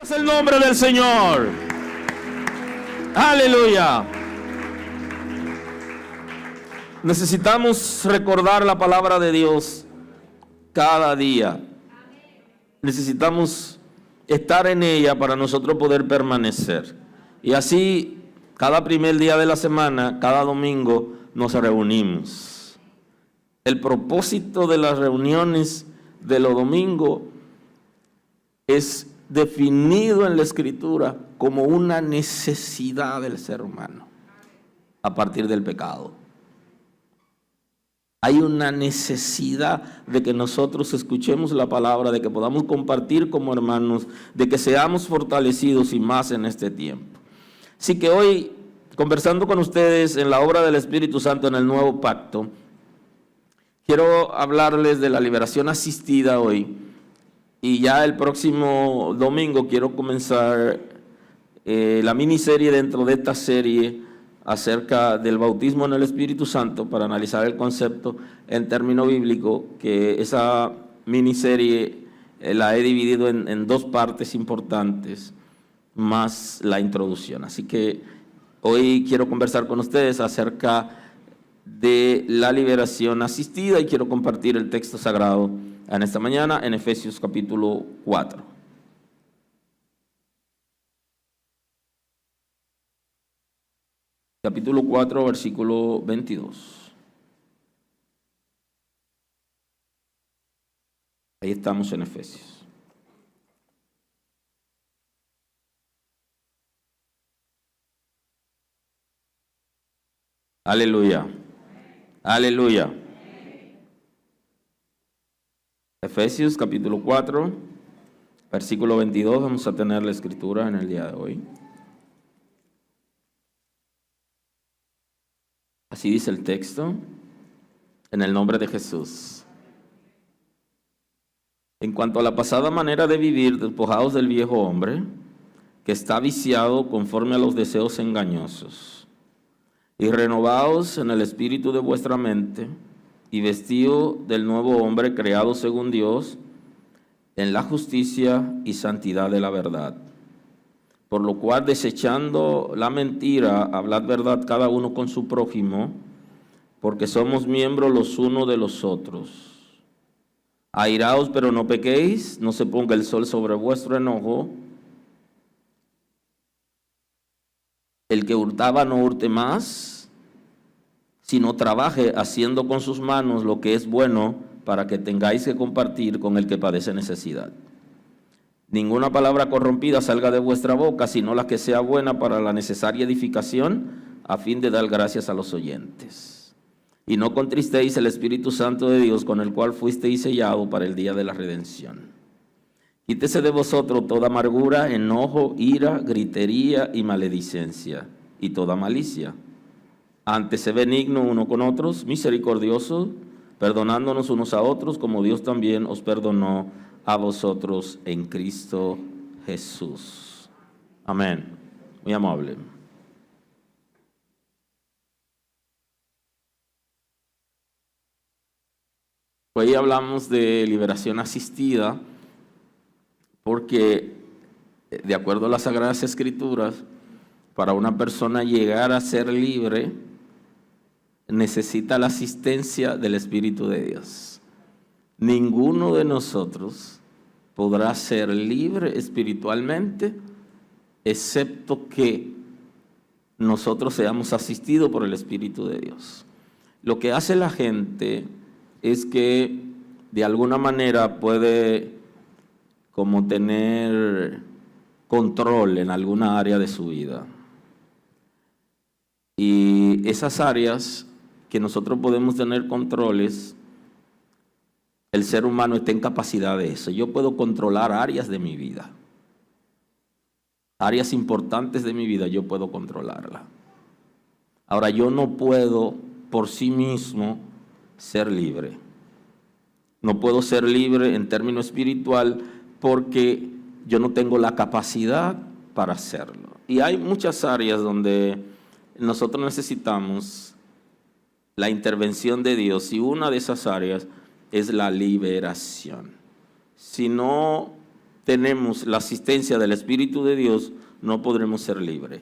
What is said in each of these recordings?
Es el nombre del Señor. Aleluya. Necesitamos recordar la palabra de Dios cada día. Necesitamos estar en ella para nosotros poder permanecer. Y así, cada primer día de la semana, cada domingo, nos reunimos. El propósito de las reuniones de los domingos es definido en la Escritura como una necesidad del ser humano a partir del pecado. Hay una necesidad de que nosotros escuchemos la palabra, de que podamos compartir como hermanos, de que seamos fortalecidos y más en este tiempo. Así que hoy, conversando con ustedes en la obra del Espíritu Santo en el Nuevo Pacto, quiero hablarles de la liberación asistida hoy. Y ya el próximo domingo quiero comenzar la miniserie dentro de esta serie acerca del bautismo en el Espíritu Santo para analizar el concepto en término bíblico, que esa miniserie la he dividido en dos partes importantes, más la introducción. Así que hoy quiero conversar con ustedes acerca de la liberación asistida y quiero compartir el texto sagrado en esta mañana en Efesios capítulo 4. Capítulo 4, versículo 22. Ahí estamos en Efesios. Aleluya. Aleluya. Efesios capítulo 4, versículo 22, vamos a tener la escritura en el día de hoy. Así dice el texto, en el nombre de Jesús. En cuanto a la pasada manera de vivir, despojados del viejo hombre, que está viciado conforme a los deseos engañosos, y renovados en el espíritu de vuestra mente, y vestido del nuevo hombre creado según Dios, en la justicia y santidad de la verdad. Por lo cual, desechando la mentira, hablad verdad cada uno con su prójimo, porque somos miembros los unos de los otros. Airaos, pero no pequéis, no se ponga el sol sobre vuestro enojo. El que hurtaba no hurte más, sino trabaje haciendo con sus manos lo que es bueno, para que tengáis que compartir con el que padece necesidad. Ninguna palabra corrompida salga de vuestra boca, sino la que sea buena para la necesaria edificación, a fin de dar gracias a los oyentes. Y no contristéis el Espíritu Santo de Dios, con el cual fuisteis sellados para el día de la redención. Quítese de vosotros toda amargura, enojo, ira, gritería y maledicencia, y toda malicia. Antes, sé benigno uno con otros, misericordioso, perdonándonos unos a otros como Dios también os perdonó a vosotros en Cristo Jesús. Amén. Muy amable. Hoy hablamos de liberación asistida porque, de acuerdo a las Sagradas Escrituras, para una persona llegar a ser libre, necesita la asistencia del Espíritu de Dios. Ninguno de nosotros podrá ser libre espiritualmente, excepto que nosotros seamos asistidos por el Espíritu de Dios. Lo que hace la gente es que de alguna manera puede como tener control en alguna área de su vida. Y esas áreas que nosotros podemos tener controles, el ser humano está en capacidad de eso. Yo puedo controlar áreas de mi vida. Áreas importantes de mi vida yo puedo controlarla. Ahora, yo no puedo por sí mismo ser libre. No puedo ser libre en términos espiritual porque yo no tengo la capacidad para hacerlo. Y hay muchas áreas donde nosotros necesitamos la intervención de Dios, y una de esas áreas es la liberación. Si no tenemos la asistencia del Espíritu de Dios, no podremos ser libres.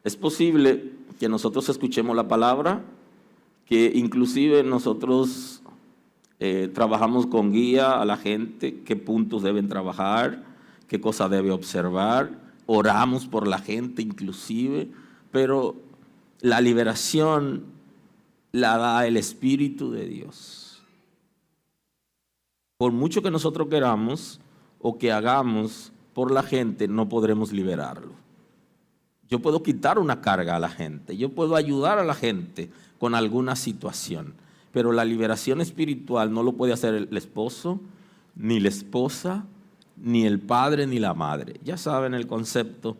Es posible que nosotros escuchemos la palabra, que inclusive nosotros trabajamos con guía a la gente, qué puntos deben trabajar, qué cosa debe observar, oramos por la gente inclusive, pero la liberación la da el Espíritu de Dios. Por mucho que nosotros queramos o que hagamos por la gente, no podremos liberarlo. Yo puedo quitar una carga a la gente, yo puedo ayudar a la gente con alguna situación, pero la liberación espiritual no lo puede hacer el esposo, ni la esposa, ni el padre, ni la madre. Ya saben el concepto,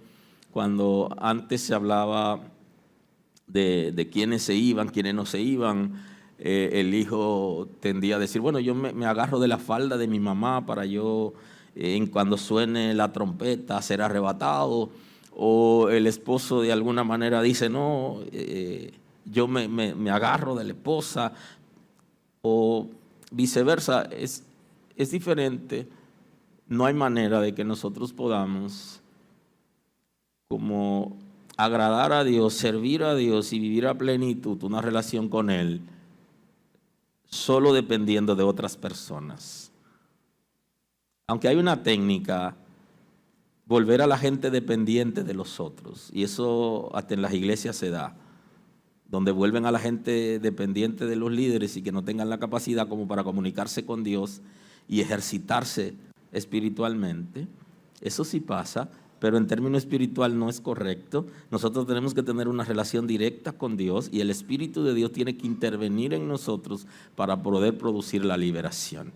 cuando antes se hablaba de quiénes se iban, quiénes no se iban, el hijo tendía a decir, bueno, yo me agarro de la falda de mi mamá para yo, cuando suene la trompeta, ser arrebatado. O el esposo de alguna manera dice, no, yo me agarro de la esposa, o viceversa. Es diferente. No hay manera de que nosotros podamos como agradar a Dios, servir a Dios y vivir a plenitud una relación con Él solo dependiendo de otras personas. Aunque hay una técnica, volver a la gente dependiente de los otros, y eso hasta en las iglesias se da, donde vuelven a la gente dependiente de los líderes y que no tengan la capacidad como para comunicarse con Dios y ejercitarse espiritualmente. Eso sí pasa, pero en términos espiritual no es correcto. Nosotros tenemos que tener una relación directa con Dios y el Espíritu de Dios tiene que intervenir en nosotros para poder producir la liberación.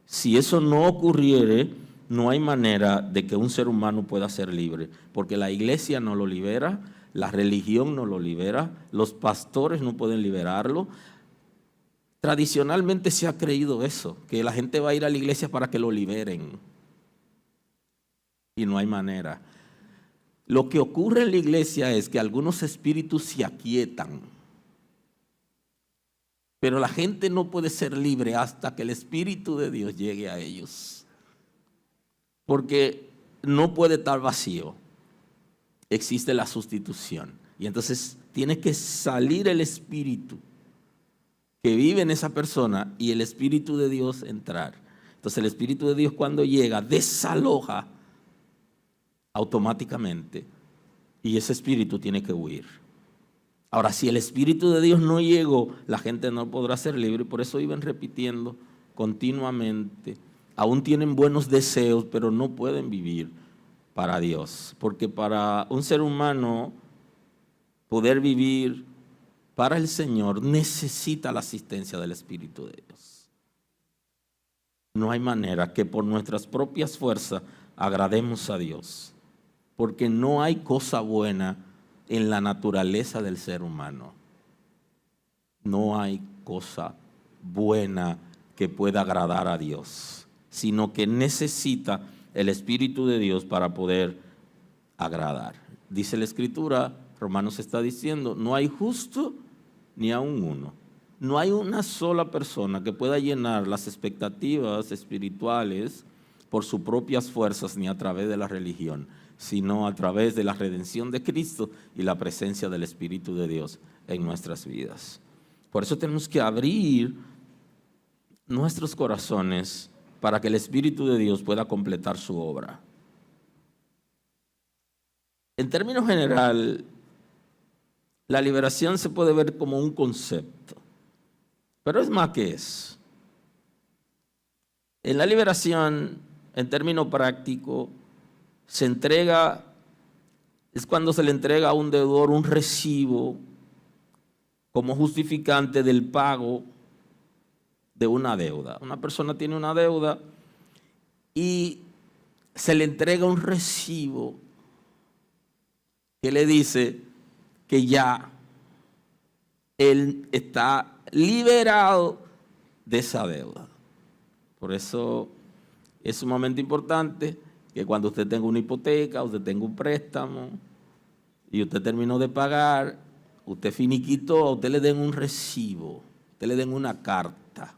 Si eso no ocurriere, no hay manera de que un ser humano pueda ser libre, porque la iglesia no lo libera, la religión no lo libera, los pastores no pueden liberarlo. Tradicionalmente se ha creído eso, que la gente va a ir a la iglesia para que lo liberen. Y no hay manera. Lo que ocurre en la iglesia es que algunos espíritus se aquietan, pero la gente no puede ser libre hasta que el Espíritu de Dios llegue a ellos, porque no puede estar vacío. Existe la sustitución, y entonces tiene que salir el Espíritu que vive en esa persona y el Espíritu de Dios entrar. Entonces el Espíritu de Dios, cuando llega, desaloja automáticamente, y ese espíritu tiene que huir. Ahora, si el Espíritu de Dios no llegó, la gente no podrá ser libre. Por eso iban repitiendo continuamente. Aún tienen buenos deseos, pero no pueden vivir para Dios, porque para un ser humano poder vivir para el Señor necesita la asistencia del Espíritu de Dios. No hay manera que por nuestras propias fuerzas agrademos a Dios, porque no hay cosa buena en la naturaleza del ser humano. No hay cosa buena que pueda agradar a Dios, sino que necesita el Espíritu de Dios para poder agradar. Dice la Escritura, Romanos está diciendo, no hay justo ni aun uno. No hay una sola persona que pueda llenar las expectativas espirituales por sus propias fuerzas ni a través de la religión, sino a través de la redención de Cristo y la presencia del Espíritu de Dios en nuestras vidas. Por eso tenemos que abrir nuestros corazones para que el Espíritu de Dios pueda completar su obra. En términos general, la liberación se puede ver como un concepto, pero es más que eso. En la liberación, en términos prácticos, es cuando se le entrega a un deudor un recibo como justificante del pago de una deuda. Una persona tiene una deuda y se le entrega un recibo que le dice que ya él está liberado de esa deuda. Por eso es sumamente importante que cuando usted tenga una hipoteca, usted tenga un préstamo y usted terminó de pagar, usted finiquitó, a usted le den un recibo, usted le den una carta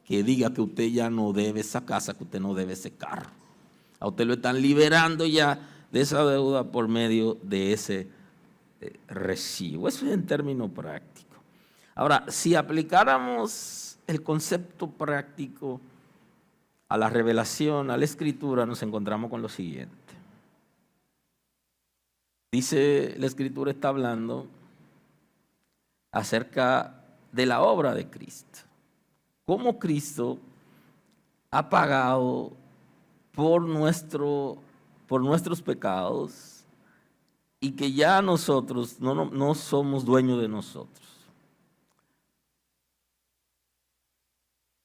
que diga que usted ya no debe esa casa, que usted no debe ese carro. A usted lo están liberando ya de esa deuda por medio de ese recibo. Eso es en términos prácticos. Ahora, si aplicáramos el concepto práctico a la revelación, a la Escritura, nos encontramos con lo siguiente. Dice, la Escritura está hablando acerca de la obra de Cristo. Cómo Cristo ha pagado por nuestros pecados y que ya nosotros no somos dueños de nosotros.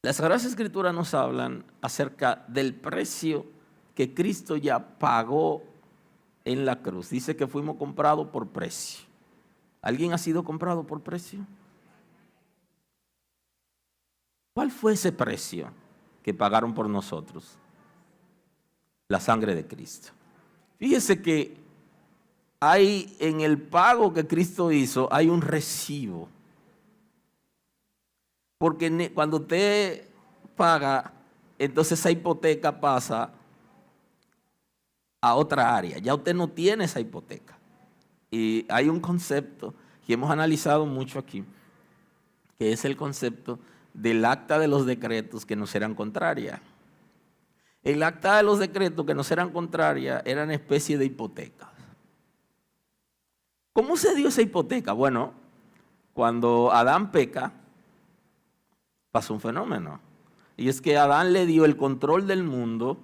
Las Sagradas Escrituras nos hablan acerca del precio que Cristo ya pagó en la cruz. Dice que fuimos comprados por precio. ¿Alguien ha sido comprado por precio? ¿Cuál fue ese precio que pagaron por nosotros? La sangre de Cristo. Fíjese que hay en el pago que Cristo hizo, hay un recibo. Porque cuando usted paga, entonces esa hipoteca pasa a otra área. Ya usted no tiene esa hipoteca. Y hay un concepto que hemos analizado mucho aquí, que es el concepto del acta de los decretos que nos eran contrarias. El acta de los decretos que nos eran contrarias eran especie de hipotecas. ¿Cómo se dio esa hipoteca? Bueno, cuando Adán peca, pasó un fenómeno. Y es que Adán le dio el control del mundo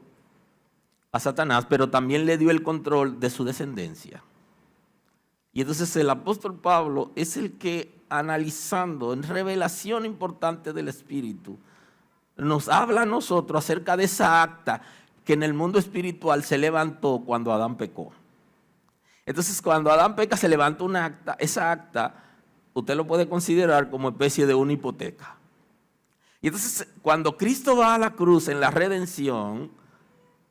a Satanás, pero también le dio el control de su descendencia. Y entonces el apóstol Pablo es el que, analizando en revelación importante del Espíritu, nos habla a nosotros acerca de esa acta que en el mundo espiritual se levantó cuando Adán pecó. Entonces, cuando Adán peca, se levanta una acta. Esa acta usted lo puede considerar como especie de una hipoteca. Y entonces, cuando Cristo va a la cruz en la redención,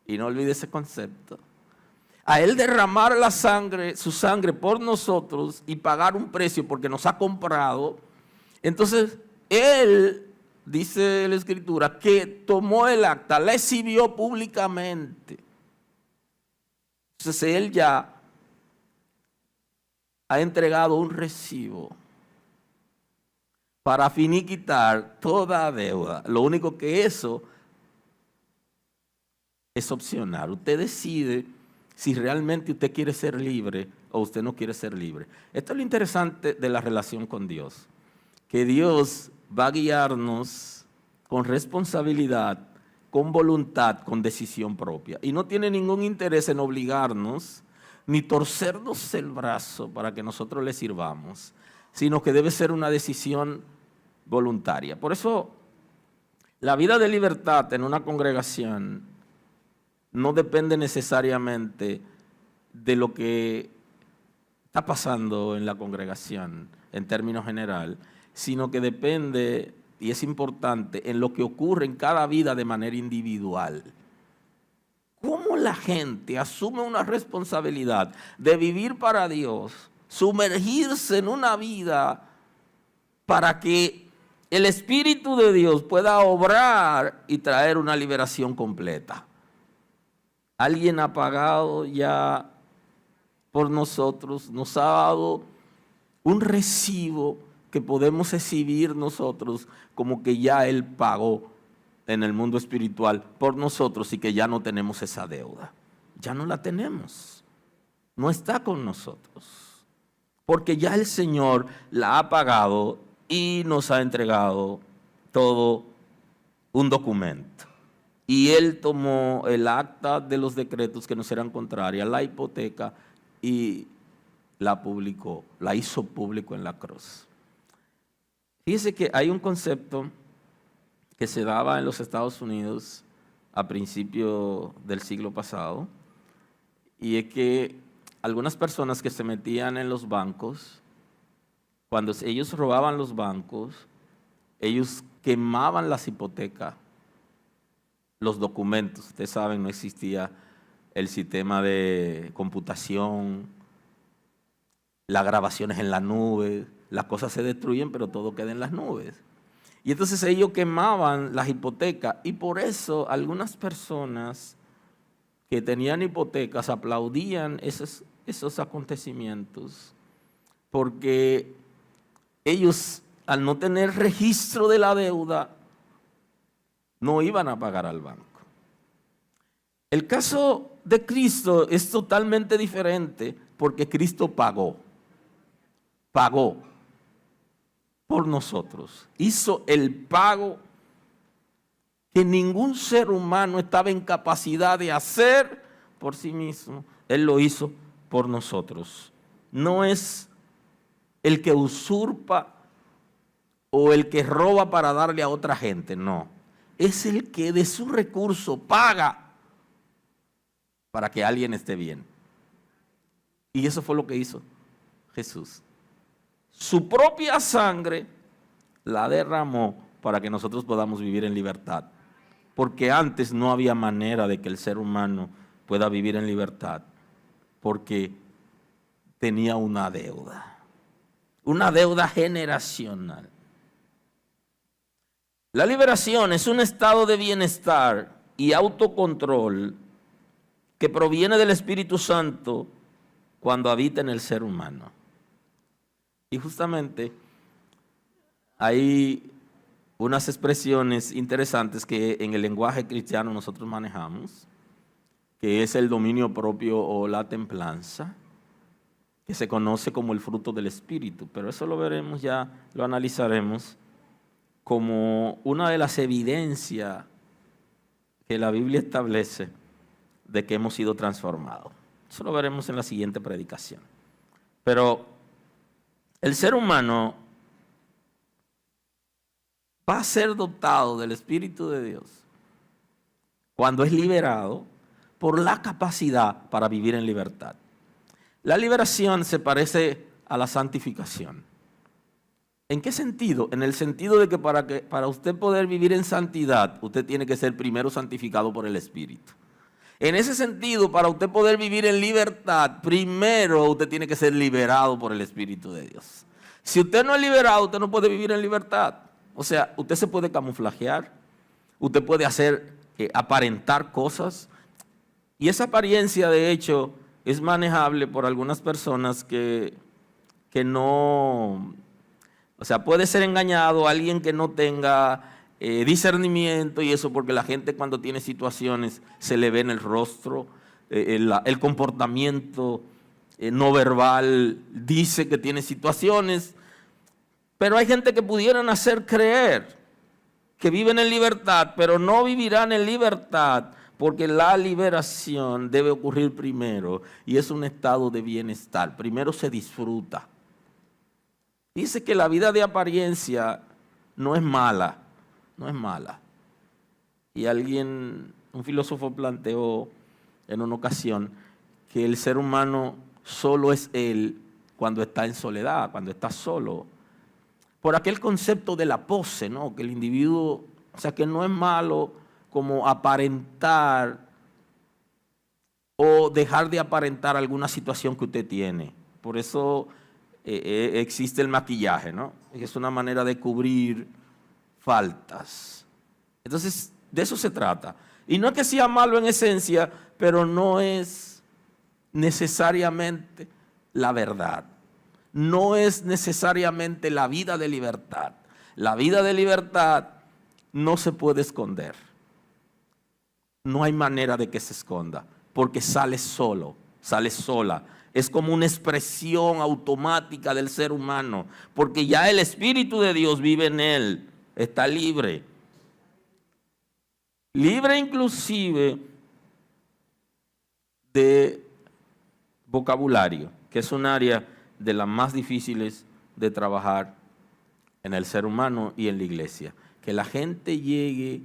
y no olvide ese concepto, a Él derramar la sangre, su sangre por nosotros y pagar un precio porque nos ha comprado, entonces Él, dice la Escritura, que tomó el acta, la exhibió públicamente. Entonces Él ya ha entregado un recibo para finiquitar toda deuda. Lo único que eso es opcional. Usted decide si realmente usted quiere ser libre o usted no quiere ser libre. Esto es lo interesante de la relación con Dios, que Dios va a guiarnos con responsabilidad, con voluntad, con decisión propia. Y no tiene ningún interés en obligarnos ni torcernos el brazo para que nosotros le sirvamos, sino que debe ser una decisión voluntaria. Por eso, la vida de libertad en una congregación no depende necesariamente de lo que está pasando en la congregación en términos general, sino que depende y es importante, en lo que ocurre en cada vida de manera individual. ¿Cómo la gente asume una responsabilidad de vivir para Dios, sumergirse en una vida para que el Espíritu de Dios pueda obrar y traer una liberación completa? Alguien ha pagado ya por nosotros, nos ha dado un recibo que podemos exhibir nosotros como que ya Él pagó en el mundo espiritual por nosotros y que ya no tenemos esa deuda. Ya no la tenemos. No está con nosotros. Porque ya el Señor la ha pagado y nos ha entregado todo un documento. Y Él tomó el acta de los decretos que nos eran contrarias, la hipoteca, y la publicó, la hizo público en la cruz. Fíjese que hay un concepto que se daba en los Estados Unidos a principios del siglo pasado, y es que algunas personas que se metían en los bancos, cuando ellos robaban los bancos, ellos quemaban las hipotecas, los documentos. Ustedes saben, no existía el sistema de computación, las grabaciones en la nube, las cosas se destruyen, pero todo queda en las nubes. Y entonces ellos quemaban las hipotecas, y por eso algunas personas que tenían hipotecas aplaudían esos acontecimientos, porque ellos, al no tener registro de la deuda, no iban a pagar al banco. El caso de Cristo es totalmente diferente, porque Cristo pagó por nosotros. Hizo el pago que ningún ser humano estaba en capacidad de hacer por sí mismo. Él lo hizo por nosotros. No es el que usurpa o el que roba para darle a otra gente, no. Es el que de su recurso paga para que alguien esté bien. Y eso fue lo que hizo Jesús. Su propia sangre la derramó para que nosotros podamos vivir en libertad. Porque antes no había manera de que el ser humano pueda vivir en libertad, porque tenía una deuda generacional. La liberación es un estado de bienestar y autocontrol que proviene del Espíritu Santo cuando habita en el ser humano. Y justamente hay unas expresiones interesantes que en el lenguaje cristiano nosotros manejamos, que es el dominio propio o la templanza, que se conoce como el fruto del Espíritu, pero eso lo veremos ya, lo analizaremos como una de las evidencias que la Biblia establece de que hemos sido transformados. Eso lo veremos en la siguiente predicación. Pero el ser humano va a ser dotado del Espíritu de Dios cuando es liberado por la capacidad para vivir en libertad. La liberación se parece a la santificación. ¿En qué sentido? En el sentido de que para usted poder vivir en santidad, usted tiene que ser primero santificado por el Espíritu. En ese sentido, para usted poder vivir en libertad, primero usted tiene que ser liberado por el Espíritu de Dios. Si usted no es liberado, usted no puede vivir en libertad. O sea, usted se puede camuflajear, usted puede aparentar cosas, y esa apariencia, de hecho, es manejable por algunas personas que no, o sea, puede ser engañado alguien que no tenga discernimiento, y eso porque la gente cuando tiene situaciones se le ve en el rostro, el comportamiento no verbal dice que tiene situaciones, pero hay gente que pudieran hacer creer que viven en libertad, pero no vivirán en libertad, porque la liberación debe ocurrir primero, y es un estado de bienestar. Primero se disfruta. Dice que la vida de apariencia no es mala. No es mala. Y un filósofo planteó en una ocasión que el ser humano solo es él cuando está en soledad, cuando está solo. por aquel concepto de la pose, ¿no? Que el individuo, o sea, que no es malo como aparentar o dejar de aparentar alguna situación que usted tiene. Por eso existe el maquillaje, ¿no? Es una manera de cubrir faltas. Entonces, de eso se trata. Y no es que sea malo en esencia, pero no es necesariamente la verdad. No es necesariamente la vida de libertad. La vida de libertad no se puede esconder. No hay manera de que se esconda, porque sale solo, sale sola. Es como una expresión automática del ser humano, porque ya el Espíritu de Dios vive en él, está libre. Libre inclusive de vocabulario, que es un área de las más difíciles de trabajar en el ser humano y en la iglesia. Que la gente llegue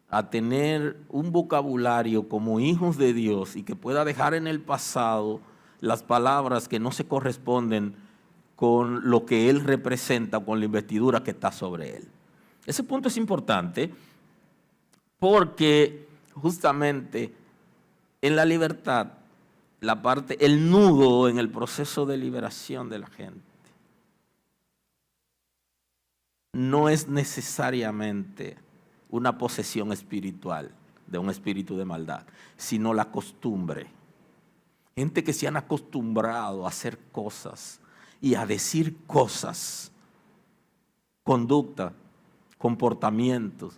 a tener un vocabulario como hijos de Dios y que pueda dejar en el pasado las palabras que no se corresponden con lo que Él representa, con la investidura que está sobre Él. Ese punto es importante porque justamente en la libertad, la parte, el nudo en el proceso de liberación de la gente no es necesariamente una posesión espiritual de un espíritu de maldad, sino la costumbre. Gente que se han acostumbrado a hacer cosas y a decir cosas, conducta, comportamientos,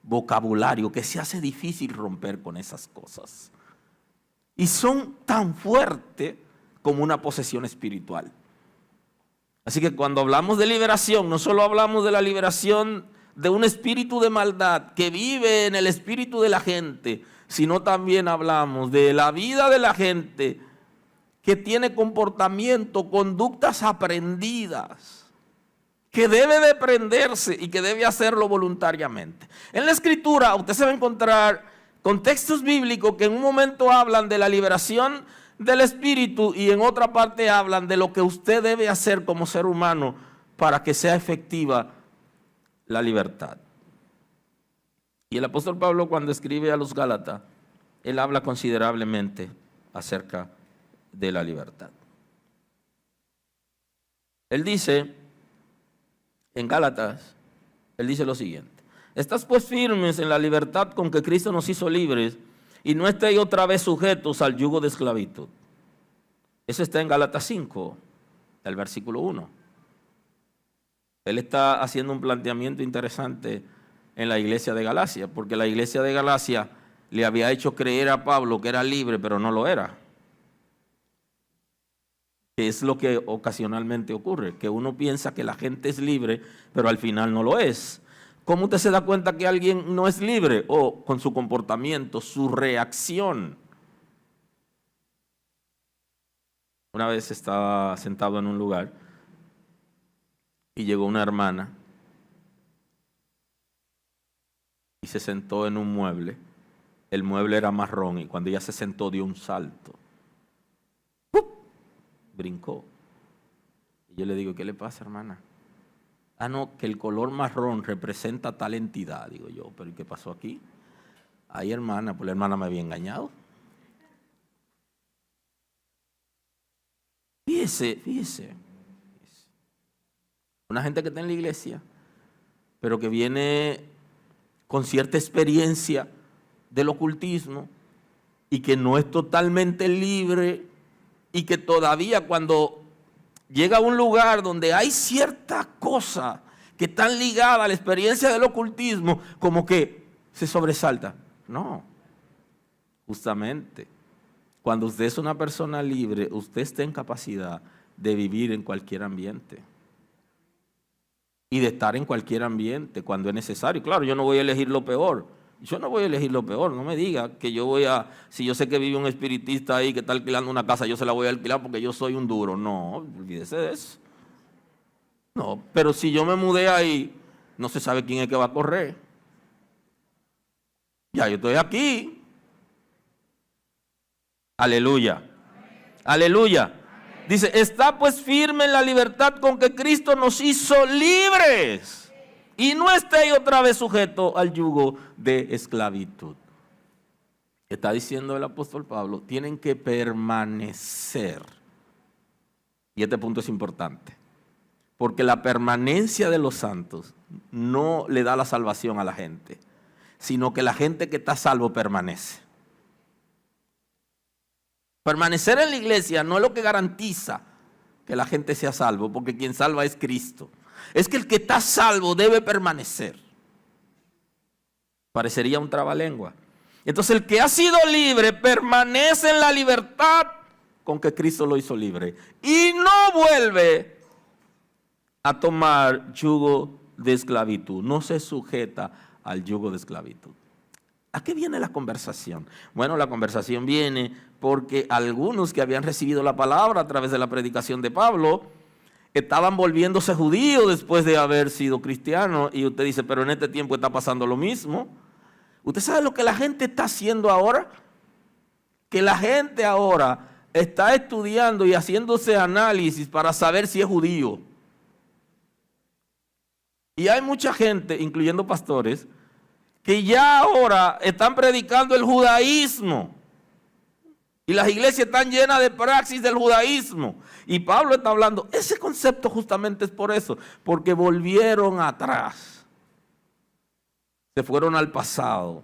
vocabulario, que se hace difícil romper con esas cosas. Y son tan fuertes como una posesión espiritual. Así que cuando hablamos de liberación, no solo hablamos de la liberación de un espíritu de maldad que vive en el espíritu de la gente, sino también hablamos de la vida de la gente que tiene comportamiento, conductas aprendidas, que debe de aprenderse y que debe hacerlo voluntariamente. En la Escritura usted se va a encontrar contextos bíblicos que en un momento hablan de la liberación del espíritu y en otra parte hablan de lo que usted debe hacer como ser humano para que sea efectiva la libertad. Y el apóstol Pablo, cuando escribe a los Gálatas, él habla considerablemente acerca de la libertad. Él dice en Gálatas, él dice lo siguiente: estás pues firmes en la libertad con que Cristo nos hizo libres y no estéis otra vez sujetos al yugo de esclavitud. Eso está en Gálatas 5, el versículo 1. Él está haciendo un planteamiento interesante en la iglesia de Galacia, porque la iglesia de Galacia le había hecho creer a Pablo que era libre, pero no lo era. Que es lo que ocasionalmente ocurre, que uno piensa que la gente es libre, pero al final no lo es. ¿Cómo usted se da cuenta que alguien no es libre? O con su comportamiento, su reacción. Una vez estaba sentado en un lugar y llegó una hermana y se sentó en un mueble. El mueble era marrón y cuando ella se sentó dio un salto. ¡Pup! Brincó. Y yo le digo, ¿qué le pasa, hermana? Ah, no, que el color marrón representa tal entidad. Digo yo, ¿pero qué pasó aquí? Ay, hermana, pues la hermana me había engañado. Fíjese. Una gente que está en la iglesia, pero que viene con cierta experiencia del ocultismo y que no es totalmente libre y que todavía cuando llega a un lugar donde hay ciertas cosas que están ligadas a la experiencia del ocultismo, como que se sobresalta. No, justamente, cuando usted es una persona libre, usted está en capacidad de vivir en cualquier ambiente y de estar en cualquier ambiente cuando es necesario. Claro, yo no voy a elegir lo peor. No me diga que yo voy a, si yo sé que vive un espiritista ahí que está alquilando una casa, yo se la voy a alquilar porque yo soy un duro. No, olvídese de eso. No, pero si yo me mudé ahí, no se sabe quién es que va a correr. Ya yo estoy aquí. Aleluya. Aleluya. Dice, está pues firme en la libertad con que Cristo nos hizo libres. Y no esté otra vez sujeto al yugo de esclavitud. Está diciendo el apóstol Pablo, tienen que permanecer. Y este punto es importante. Porque la permanencia de los santos no le da la salvación a la gente, sino que la gente que está salvo permanece. Permanecer en la iglesia no es lo que garantiza que la gente sea salvo, porque quien salva es Cristo. Es que el que está salvo debe permanecer. Parecería un trabalengua. Entonces el que ha sido libre permanece en la libertad con que Cristo lo hizo libre. Y no vuelve a tomar yugo de esclavitud. No se sujeta al yugo de esclavitud. ¿A qué viene la conversación? Bueno, la conversación viene porque algunos que habían recibido la palabra a través de la predicación de Pablo estaban volviéndose judíos después de haber sido cristianos. Y usted dice, pero en este tiempo está pasando lo mismo. ¿Usted sabe lo que la gente está haciendo ahora? Que la gente ahora está estudiando y haciéndose análisis para saber si es judío. Y hay mucha gente, incluyendo pastores, que ya ahora están predicando el judaísmo. Y las iglesias están llenas de praxis del judaísmo. Y Pablo está hablando, ese concepto justamente es por eso, porque volvieron atrás. Se fueron al pasado.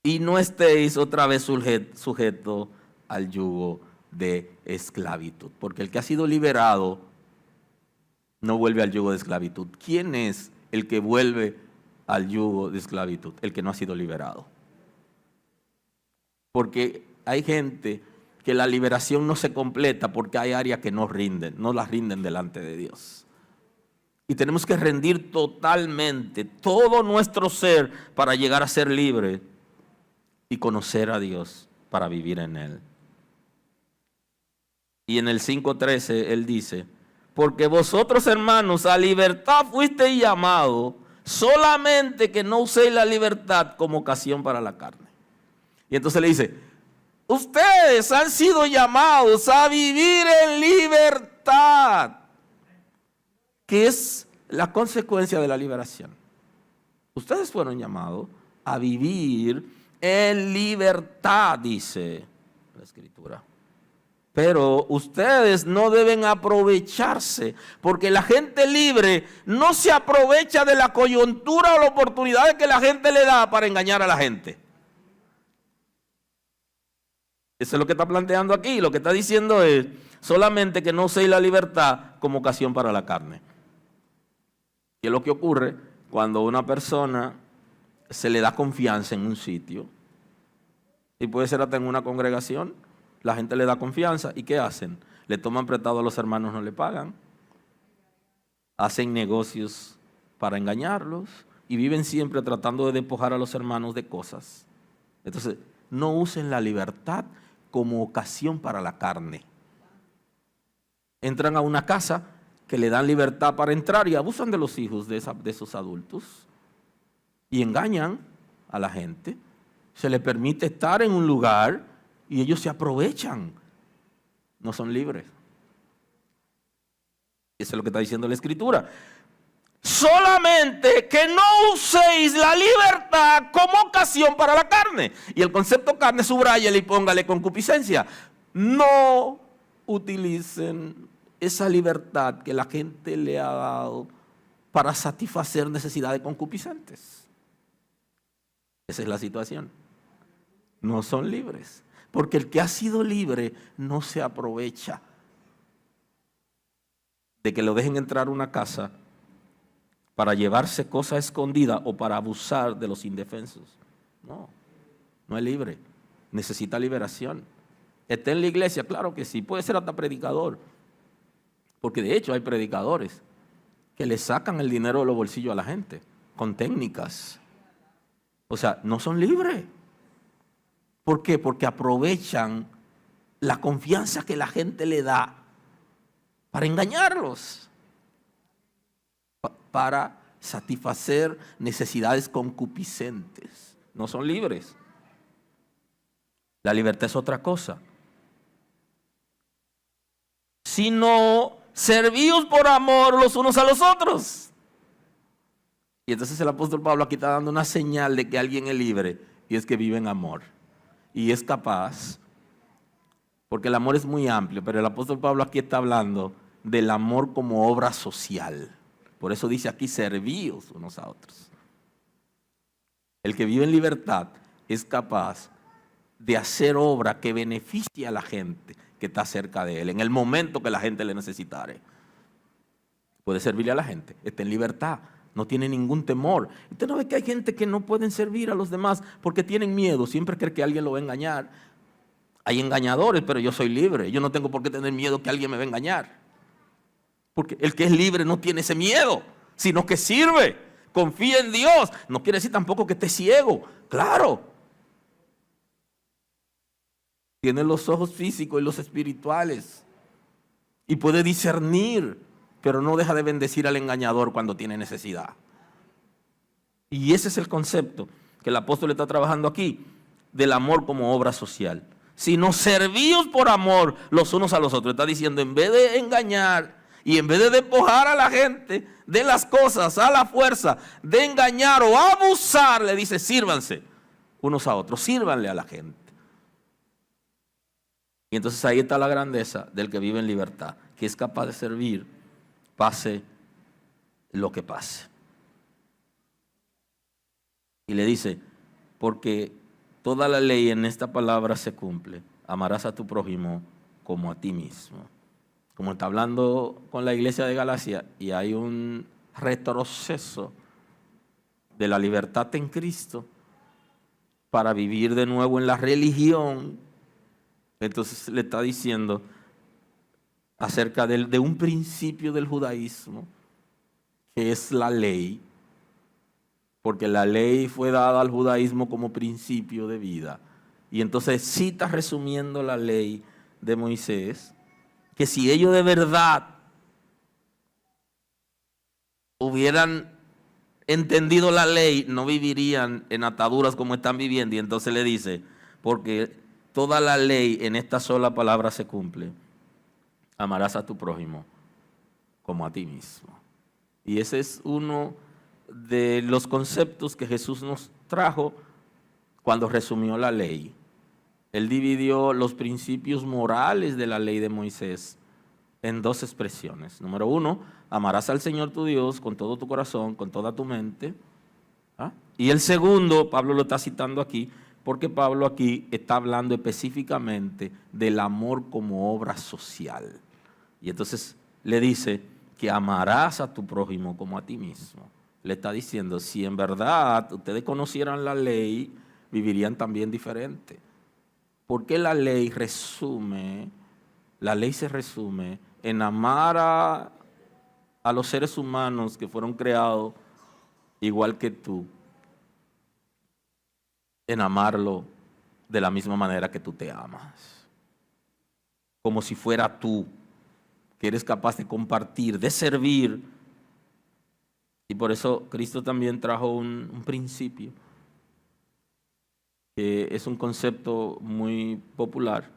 Y no estéis otra vez sujeto al yugo de esclavitud. Porque el que ha sido liberado no vuelve al yugo de esclavitud. ¿Quién es el que vuelve al yugo de esclavitud? El que no ha sido liberado. Porque hay gente que la liberación no se completa porque hay áreas que no las rinden delante de Dios. Y tenemos que rendir totalmente todo nuestro ser para llegar a ser libre y conocer a Dios para vivir en Él. Y en el 5:13 Él dice, porque vosotros, hermanos, a libertad fuisteis llamados, solamente que no uséis la libertad como ocasión para la carne. Y entonces le dice, ustedes han sido llamados a vivir en libertad, que es la consecuencia de la liberación. Ustedes fueron llamados a vivir en libertad, dice la Escritura. Pero ustedes no deben aprovecharse, porque la gente libre no se aprovecha de la coyuntura o la oportunidad que la gente le da para engañar a la gente. Eso es lo que está planteando aquí. Lo que está diciendo es solamente que no uséis la libertad como ocasión para la carne. ¿Qué es lo que ocurre cuando a una persona se le da confianza en un sitio? Y puede ser hasta en una congregación. La gente le da confianza. ¿Y qué hacen? Le toman prestado a los hermanos, no le pagan. Hacen negocios para engañarlos. Y viven siempre tratando de despojar a los hermanos de cosas. Entonces, no usen la libertad como ocasión para la carne. Entran a una casa que le dan libertad para entrar y abusan de los hijos de esos adultos. Y engañan a la gente. Se les permite estar en un lugar y ellos se aprovechan. No son libres. Eso es lo que está diciendo la Escritura. Solamente que no uséis la libertad como ocasión para la carne. Y el concepto carne, subráyale y póngale concupiscencia. No utilicen esa libertad que la gente le ha dado para satisfacer necesidades concupiscentes. Esa es la situación. No son libres. Porque el que ha sido libre no se aprovecha de que lo dejen entrar a una casa para llevarse cosas escondidas o para abusar de los indefensos. No es libre. Necesita liberación. ¿Está en la iglesia? Claro que sí. Puede ser hasta predicador. Porque de hecho hay predicadores que le sacan el dinero de los bolsillos a la gente con técnicas. O sea, no son libres. ¿Por qué? Porque aprovechan la confianza que la gente le da para engañarlos, para satisfacer necesidades concupiscentes. No son libres. La libertad es otra cosa. sino servíos por amor los unos a los otros. Y entonces el apóstol Pablo aquí está dando una señal de que alguien es libre, y es que vive en amor. Y es capaz, porque el amor es muy amplio, pero el apóstol Pablo aquí está hablando del amor como obra social. Por eso dice aquí, servíos unos a otros. El que vive en libertad es capaz de hacer obra que beneficie a la gente que está cerca de él, en el momento que la gente le necesitare. Puede servirle a la gente, está en libertad, no tiene ningún temor. Usted no ve que hay gente que no pueden servir a los demás porque tienen miedo, siempre cree que alguien lo va a engañar. Hay engañadores, pero yo soy libre, yo no tengo por qué tener miedo que alguien me va a engañar. Porque el que es libre no tiene ese miedo, sino que sirve, confía en Dios. No quiere decir tampoco que esté ciego, claro. Tiene los ojos físicos y los espirituales y puede discernir, pero no deja de bendecir al engañador cuando tiene necesidad. Y ese es el concepto que el apóstol está trabajando aquí, del amor como obra social. Sino servíos por amor los unos a los otros. Está diciendo, en vez de engañar y en vez de despojar a la gente de las cosas a la fuerza, de engañar o abusar, le dice, sírvanse unos a otros, sírvanle a la gente. Y entonces ahí está la grandeza del que vive en libertad, que es capaz de servir, pase lo que pase. Y le dice, porque toda la ley en esta palabra se cumple. Amarás a tu prójimo como a ti mismo. Como está hablando con la iglesia de Galacia y hay un retroceso de la libertad en Cristo para vivir de nuevo en la religión, entonces le está diciendo acerca de un principio del judaísmo que es la ley, porque la ley fue dada al judaísmo como principio de vida. Y entonces cita resumiendo la ley de Moisés, que si ellos de verdad hubieran entendido la ley, no vivirían en ataduras como están viviendo. Y entonces le dice, porque toda la ley en esta sola palabra se cumple. Amarás a tu prójimo como a ti mismo. Y ese es uno de los conceptos que Jesús nos trajo cuando resumió la ley. Él dividió los principios morales de la ley de Moisés en dos expresiones. Número uno, amarás al Señor tu Dios con todo tu corazón, con toda tu mente. Y el segundo, Pablo lo está citando aquí, porque Pablo aquí está hablando específicamente del amor como obra social. Y entonces le dice que amarás a tu prójimo como a ti mismo. Le está diciendo, si en verdad ustedes conocieran la ley, vivirían también diferente. Porque la ley se resume en amar a los seres humanos que fueron creados igual que tú, en amarlo de la misma manera que tú te amas. Como si fuera tú, que eres capaz de compartir, de servir. Y por eso Cristo también trajo un principio, que es un concepto muy popular,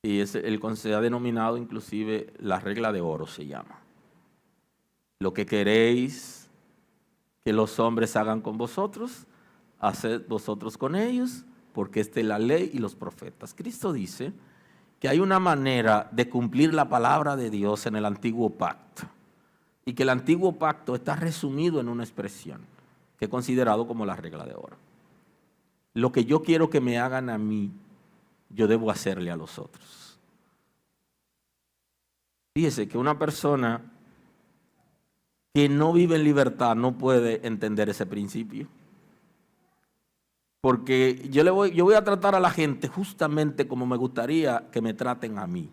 y se ha denominado inclusive la regla de oro, se llama. Lo que queréis que los hombres hagan con vosotros, haced vosotros con ellos, porque esta es la ley y los profetas. Cristo dice que hay una manera de cumplir la palabra de Dios en el antiguo pacto, y que el antiguo pacto está resumido en una expresión que es considerado como la regla de oro. Lo que yo quiero que me hagan a mí, yo debo hacerle a los otros. Fíjese que una persona que no vive en libertad no puede entender ese principio. Porque yo voy a tratar a la gente justamente como me gustaría que me traten a mí.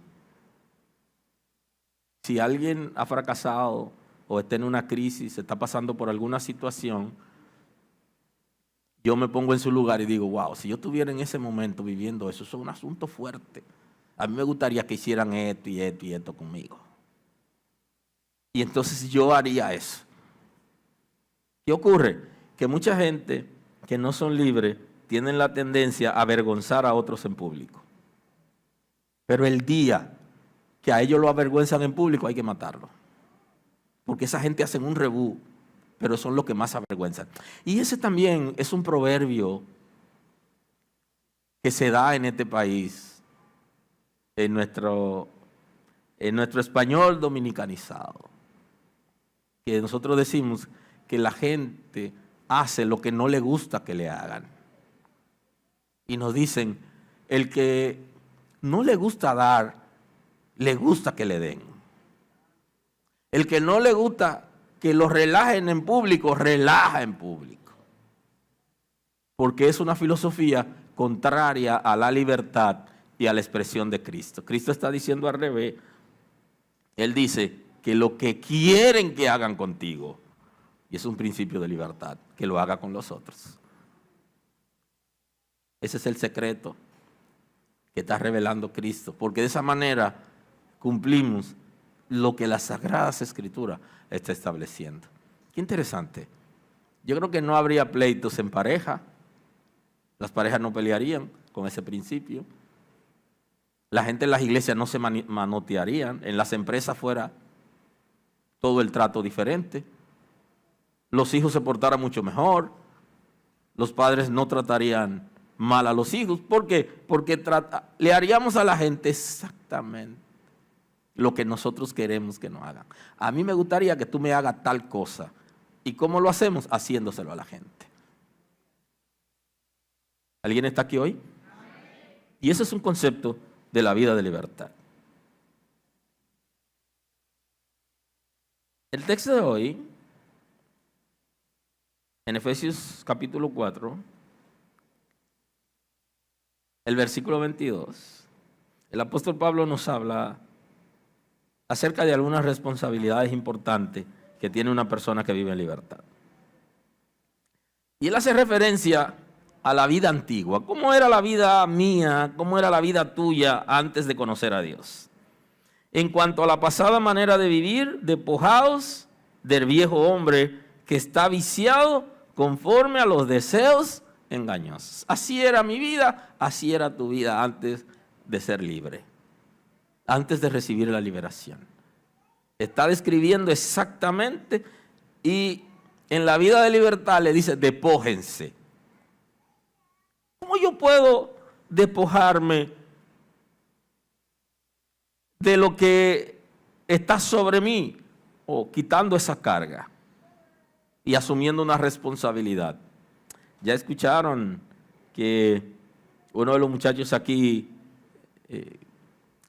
Si alguien ha fracasado o está en una crisis, está pasando por alguna situación, yo me pongo en su lugar y digo, wow, si yo estuviera en ese momento viviendo eso, es un asunto fuerte. A mí me gustaría que hicieran esto y esto y esto conmigo. Y entonces yo haría eso. ¿Qué ocurre? Que mucha gente que no son libres tienen la tendencia a avergonzar a otros en público. Pero el día que a ellos lo avergüenzan en público, hay que matarlo. Porque esa gente hacen un rebú, pero son los que más avergüenzan. Y ese también es un proverbio que se da en este país, en nuestro español dominicanizado. Que nosotros decimos que la gente hace lo que no le gusta que le hagan. Y nos dicen, el que no le gusta dar, le gusta que le den. El que no le gusta que lo relajen en público, relaja en público. Porque es una filosofía contraria a la libertad y a la expresión de Cristo. Cristo está diciendo al revés. Él dice que lo que quieren que hagan contigo, y es un principio de libertad, que lo haga con los otros. Ese es el secreto que está revelando Cristo, porque de esa manera cumplimos lo que las Sagradas Escrituras está estableciendo. Qué interesante. Yo creo que no habría pleitos en pareja. Las parejas no pelearían con ese principio. La gente en las iglesias no se manotearían. En las empresas fuera todo el trato diferente. Los hijos se portaran mucho mejor. Los padres no tratarían mal a los hijos. ¿Por qué? Porque le haríamos a la gente exactamente lo que nosotros queremos que nos hagan. A mí me gustaría que tú me hagas tal cosa. ¿Y cómo lo hacemos? Haciéndoselo a la gente. ¿Alguien está aquí hoy? Y ese es un concepto de la vida de libertad. El texto de hoy, en Efesios capítulo 4, el versículo 22, el apóstol Pablo nos habla acerca de algunas responsabilidades importantes que tiene una persona que vive en libertad. Y él hace referencia a la vida antigua. ¿Cómo era la vida mía? ¿Cómo era la vida tuya antes de conocer a Dios? En cuanto a la pasada manera de vivir, despojaos del viejo hombre que está viciado conforme a los deseos engañosos. Así era mi vida, así era tu vida antes de ser libre, antes de recibir la liberación. Está describiendo exactamente, y en la vida de libertad le dice, despójense. ¿Cómo yo puedo despojarme de lo que está sobre mí? O quitando esa carga y asumiendo una responsabilidad. Ya escucharon que uno de los muchachos aquí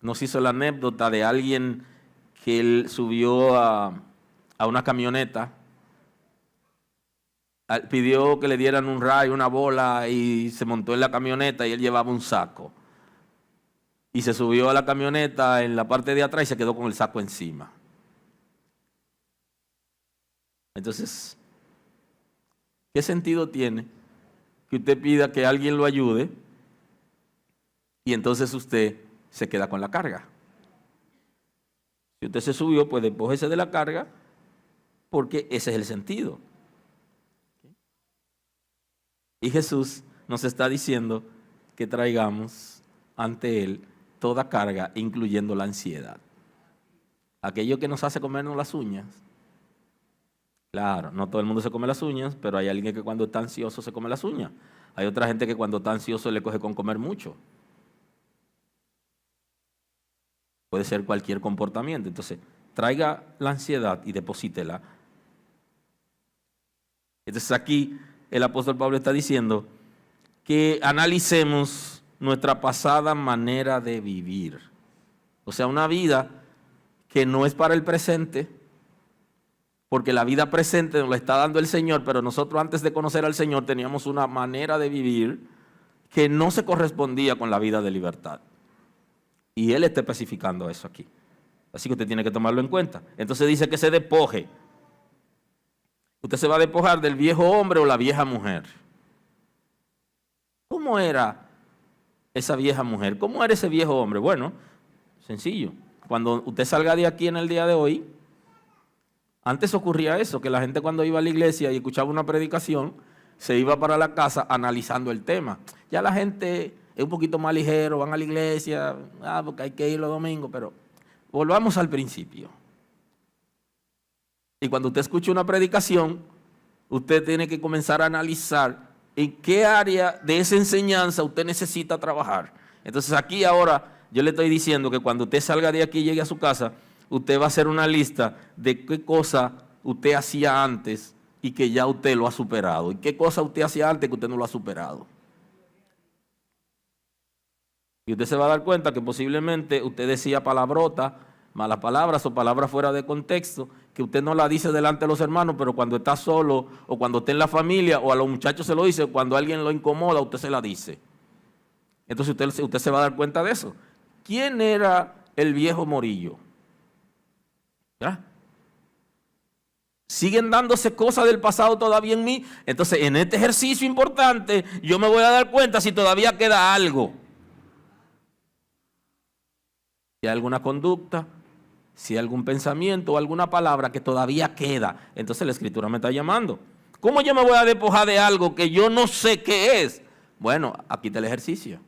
nos hizo la anécdota de alguien que él subió a una camioneta, pidió que le dieran un rayo, una bola, y se montó en la camioneta y él llevaba un saco. Y se subió a la camioneta en la parte de atrás y se quedó con el saco encima. Entonces, ¿qué sentido tiene que usted pida que alguien lo ayude y entonces usted se queda con la carga? Si usted se subió, pues despójese de la carga, porque ese es el sentido. Y Jesús nos está diciendo que traigamos ante Él toda carga, incluyendo la ansiedad. Aquello que nos hace comernos las uñas. Claro, no todo el mundo se come las uñas, pero hay alguien que cuando está ansioso se come las uñas. Hay otra gente que cuando está ansioso le coge con comer mucho. Puede ser cualquier comportamiento. Entonces, traiga la ansiedad y deposítela. Entonces aquí el apóstol Pablo está diciendo que analicemos nuestra pasada manera de vivir. O sea, una vida que no es para el presente, porque la vida presente nos la está dando el Señor, pero nosotros antes de conocer al Señor teníamos una manera de vivir que no se correspondía con la vida de libertad. Y Él está especificando eso aquí. Así que usted tiene que tomarlo en cuenta. Entonces dice que se despoje. Usted se va a despojar del viejo hombre o la vieja mujer. ¿Cómo era esa vieja mujer? ¿Cómo era ese viejo hombre? Bueno, sencillo. Cuando usted salga de aquí en el día de hoy, antes ocurría eso, que la gente cuando iba a la iglesia y escuchaba una predicación, se iba para la casa analizando el tema. Ya la gente es un poquito más ligero, van a la iglesia, porque hay que ir los domingos, pero Volvamos al principio. Y cuando usted escuche una predicación, usted tiene que comenzar a analizar en qué área de esa enseñanza usted necesita trabajar. Entonces aquí ahora yo le estoy diciendo que cuando usted salga de aquí y llegue a su casa, usted va a hacer una lista de qué cosa usted hacía antes y que ya usted lo ha superado. Y qué cosa usted hacía antes que usted no lo ha superado. Y usted se va a dar cuenta que posiblemente usted decía palabrota, malas palabras o palabras fuera de contexto, que usted no la dice delante de los hermanos, pero cuando está solo o cuando está en la familia o a los muchachos se lo dice, cuando alguien lo incomoda, usted se la dice. Entonces usted se va a dar cuenta de eso. ¿Quién era el viejo Morillo? ¿Ya? ¿Siguen dándose cosas del pasado todavía en mí? Entonces, en este ejercicio importante, yo me voy a dar cuenta si todavía queda algo. Si hay alguna conducta, si hay algún pensamiento o alguna palabra que todavía queda, entonces la Escritura me está llamando. ¿Cómo yo me voy a despojar de algo que yo no sé qué es? Bueno, aquí está el ejercicio.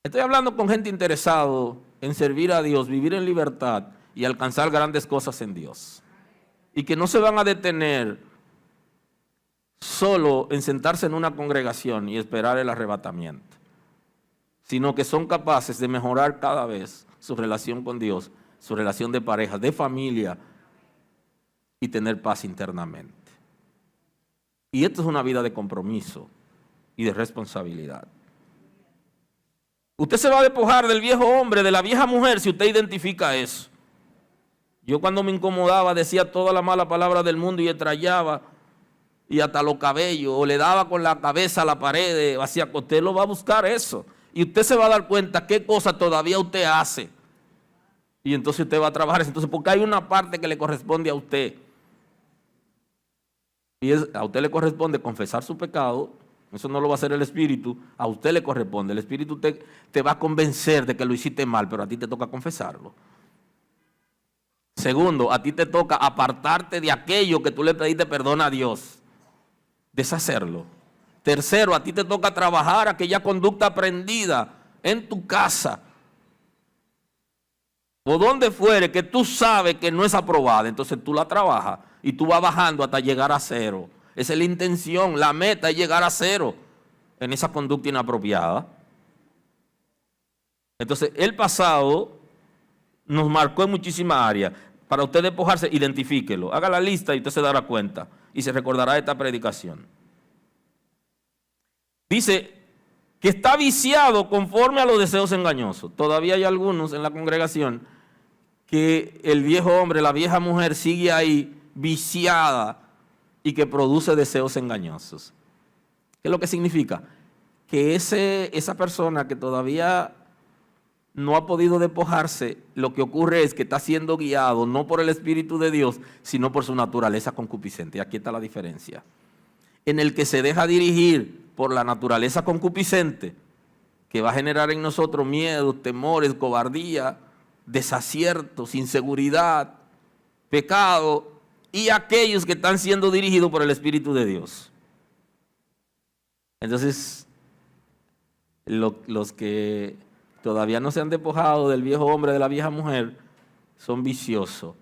Estoy hablando con gente interesada en servir a Dios, vivir en libertad y alcanzar grandes cosas en Dios. Y que no se van a detener solo en sentarse en una congregación y esperar el arrebatamiento, sino que son capaces de mejorar cada vez su relación con Dios, su relación de pareja, de familia y tener paz internamente. Y esto es una vida de compromiso y de responsabilidad. Usted se va a despojar del viejo hombre, de la vieja mujer, si usted identifica eso. Yo cuando me incomodaba decía toda la mala palabra del mundo y estrellaba y hasta los cabellos, o le daba con la cabeza a la pared, hacía, usted lo va a buscar eso. Y usted se va a dar cuenta qué cosa todavía usted hace. Y entonces usted va a trabajar eso. Entonces, porque hay una parte que le corresponde a usted. Y a usted le corresponde confesar su pecado. Eso no lo va a hacer el Espíritu. A usted le corresponde. El Espíritu te va a convencer de que lo hiciste mal, pero a ti te toca confesarlo. Segundo, a ti te toca apartarte de aquello que tú le pediste perdón a Dios. Deshacerlo. Tercero, a ti te toca trabajar aquella conducta aprendida en tu casa o donde fuere que tú sabes que no es aprobada. Entonces tú la trabajas y tú vas bajando hasta llegar a cero. Esa es la intención, la meta es llegar a cero en esa conducta inapropiada. Entonces el pasado nos marcó en muchísimas áreas. Para usted despojarse, identifíquelo, haga la lista y usted se dará cuenta y se recordará de esta predicación. Dice que está viciado conforme a los deseos engañosos. Todavía hay algunos en la congregación que el viejo hombre, la vieja mujer sigue ahí viciada y que produce deseos engañosos. ¿Qué es lo que significa? Que esa persona que todavía no ha podido despojarse, lo que ocurre es que está siendo guiado no por el Espíritu de Dios, sino por su naturaleza concupiscente. Y aquí está la diferencia. En el que se deja dirigir por la naturaleza concupiscente, que va a generar en nosotros miedos, temores, cobardía, desaciertos, inseguridad, pecado, y aquellos que están siendo dirigidos por el Espíritu de Dios. Entonces, los que todavía no se han despojado del viejo hombre, de la vieja mujer, son viciosos.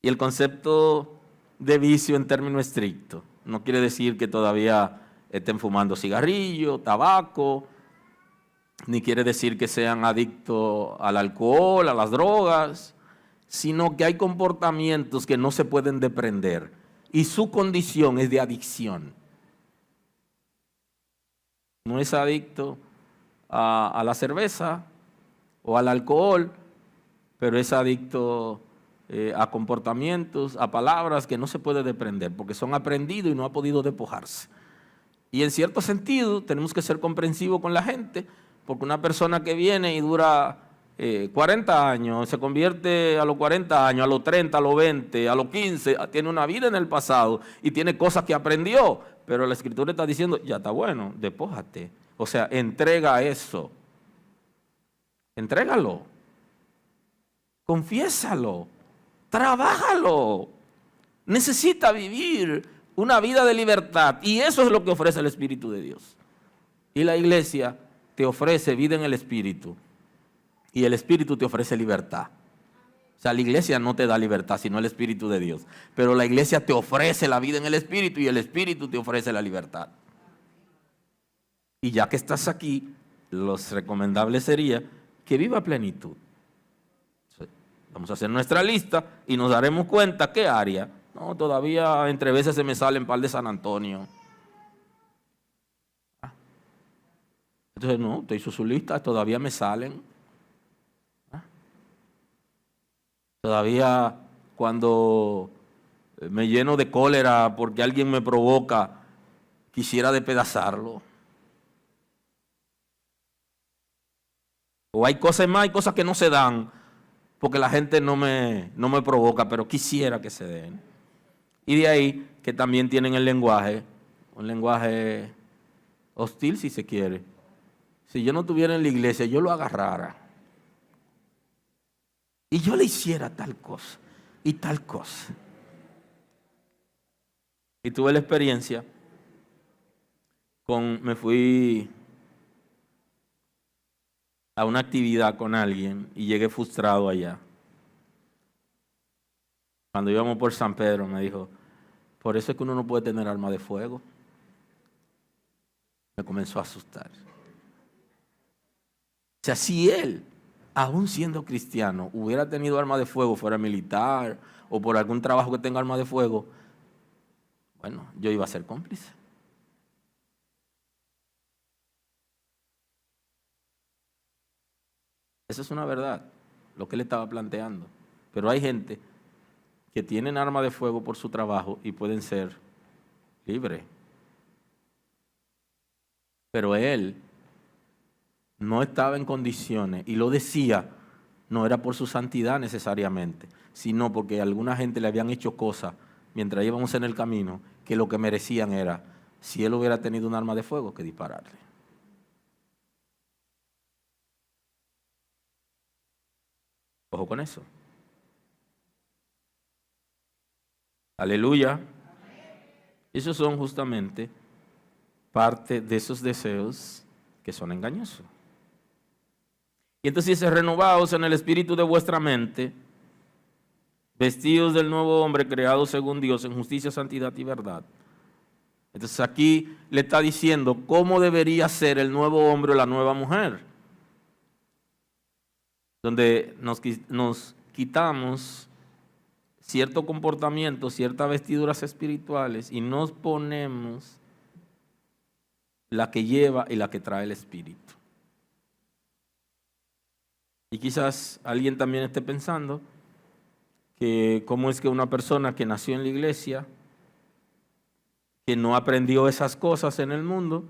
Y el concepto de vicio en término estricto no quiere decir que todavía estén fumando cigarrillo, tabaco, ni quiere decir que sean adictos al alcohol, a las drogas, sino que hay comportamientos que no se pueden desprender y su condición es de adicción. No es adicto a la cerveza o al alcohol, pero es adicto a comportamientos, a palabras que no se puede desprender porque son aprendidos y no ha podido despojarse. Y en cierto sentido tenemos que ser comprensivos con la gente, porque una persona que viene y dura 40 años, se convierte a los 40 años, a los 30, a los 20, a los 15, tiene una vida en el pasado y tiene cosas que aprendió, pero la Escritura está diciendo, ya está bueno, despójate. O sea, entrega eso, entrégalo, confiésalo, trabájalo. Necesita vivir una vida de libertad y eso es lo que ofrece el Espíritu de Dios. Y la iglesia te ofrece vida en el Espíritu Y el Espíritu te ofrece libertad. O sea, la iglesia no te da libertad, sino el Espíritu de Dios. Pero la iglesia te ofrece la vida en el Espíritu y el Espíritu te ofrece la libertad. Y ya que estás aquí, lo recomendable sería que viva a plenitud. Vamos a hacer nuestra lista y nos daremos cuenta qué área. No, todavía entre veces se me salen par de San Antonio. Entonces, no, usted hizo su lista, todavía me salen. Todavía cuando me lleno de cólera porque alguien me provoca, quisiera despedazarlo. O hay cosas más, hay cosas que no se dan porque la gente no me provoca, pero quisiera que se den. Y de ahí que también tienen el lenguaje, un lenguaje hostil si se quiere. Si yo no estuviera en la iglesia, yo lo agarrara. Y yo le hiciera tal cosa y tal cosa. Y tuve la experiencia me fui a una actividad con alguien y llegué frustrado allá. Cuando íbamos por San Pedro me dijo, por eso es que uno no puede tener arma de fuego. Me comenzó a asustar. O sea, si él, aún siendo cristiano, hubiera tenido arma de fuego, fuera militar o por algún trabajo que tenga arma de fuego, bueno, yo iba a ser cómplice. Esa es una verdad, lo que él estaba planteando. Pero hay gente que tienen arma de fuego por su trabajo y pueden ser libres. Pero él no estaba en condiciones, y lo decía, no era por su santidad necesariamente, sino porque a alguna gente le habían hecho cosas mientras íbamos en el camino que lo que merecían era, si él hubiera tenido un arma de fuego, que dispararle. Ojo con eso. Aleluya. Esos son justamente parte de esos deseos que son engañosos. Y entonces dice, renovaos en el espíritu de vuestra mente, vestidos del nuevo hombre creado según Dios en justicia, santidad y verdad. Entonces aquí le está diciendo cómo debería ser el nuevo hombre o la nueva mujer. Donde nos quitamos cierto comportamiento, ciertas vestiduras espirituales y nos ponemos la que lleva y la que trae el Espíritu. Y quizás alguien también esté pensando que cómo es que una persona que nació en la iglesia, que no aprendió esas cosas en el mundo,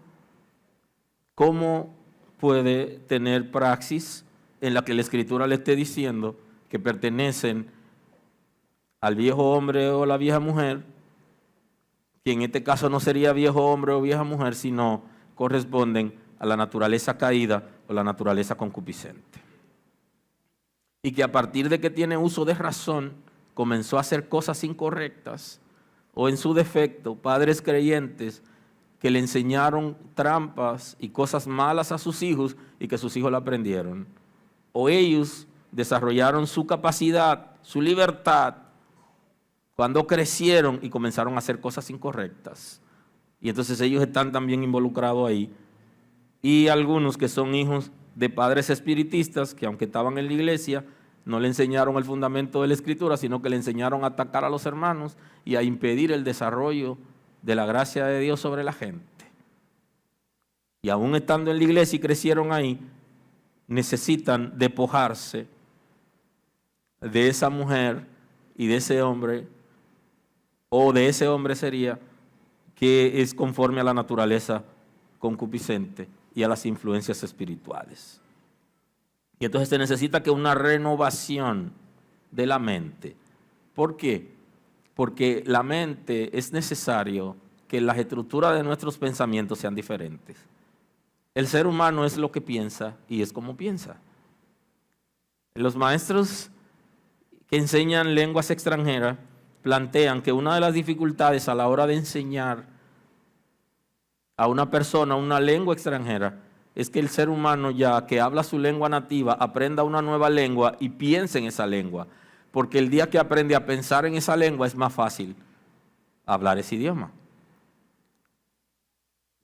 cómo puede tener praxis en la que la Escritura le esté diciendo que pertenecen al viejo hombre o la vieja mujer, que en este caso no sería viejo hombre o vieja mujer, sino corresponden a la naturaleza caída o la naturaleza concupiscente. Y que a partir de que tiene uso de razón, comenzó a hacer cosas incorrectas, o en su defecto, padres creyentes que le enseñaron trampas y cosas malas a sus hijos y que sus hijos la aprendieron. O ellos desarrollaron su capacidad, su libertad, cuando crecieron y comenzaron a hacer cosas incorrectas. Y entonces ellos están también involucrados ahí. Y algunos que son hijos de padres espiritistas, que aunque estaban en la iglesia, no le enseñaron el fundamento de la Escritura, sino que le enseñaron a atacar a los hermanos y a impedir el desarrollo de la gracia de Dios sobre la gente. Y aún estando en la iglesia y crecieron ahí, necesitan despojarse de esa mujer y de ese hombre, o de ese hombre sería, que es conforme a la naturaleza concupiscente y a las influencias espirituales. Y entonces se necesita que una renovación de la mente. ¿Por qué? Porque la mente es necesario que las estructuras de nuestros pensamientos sean diferentes. El ser humano es lo que piensa y es como piensa. Los maestros que enseñan lenguas extranjeras plantean que una de las dificultades a la hora de enseñar a una persona una lengua extranjera es que el ser humano ya que habla su lengua nativa aprenda una nueva lengua y piense en esa lengua. Porque el día que aprende a pensar en esa lengua es más fácil hablar ese idioma.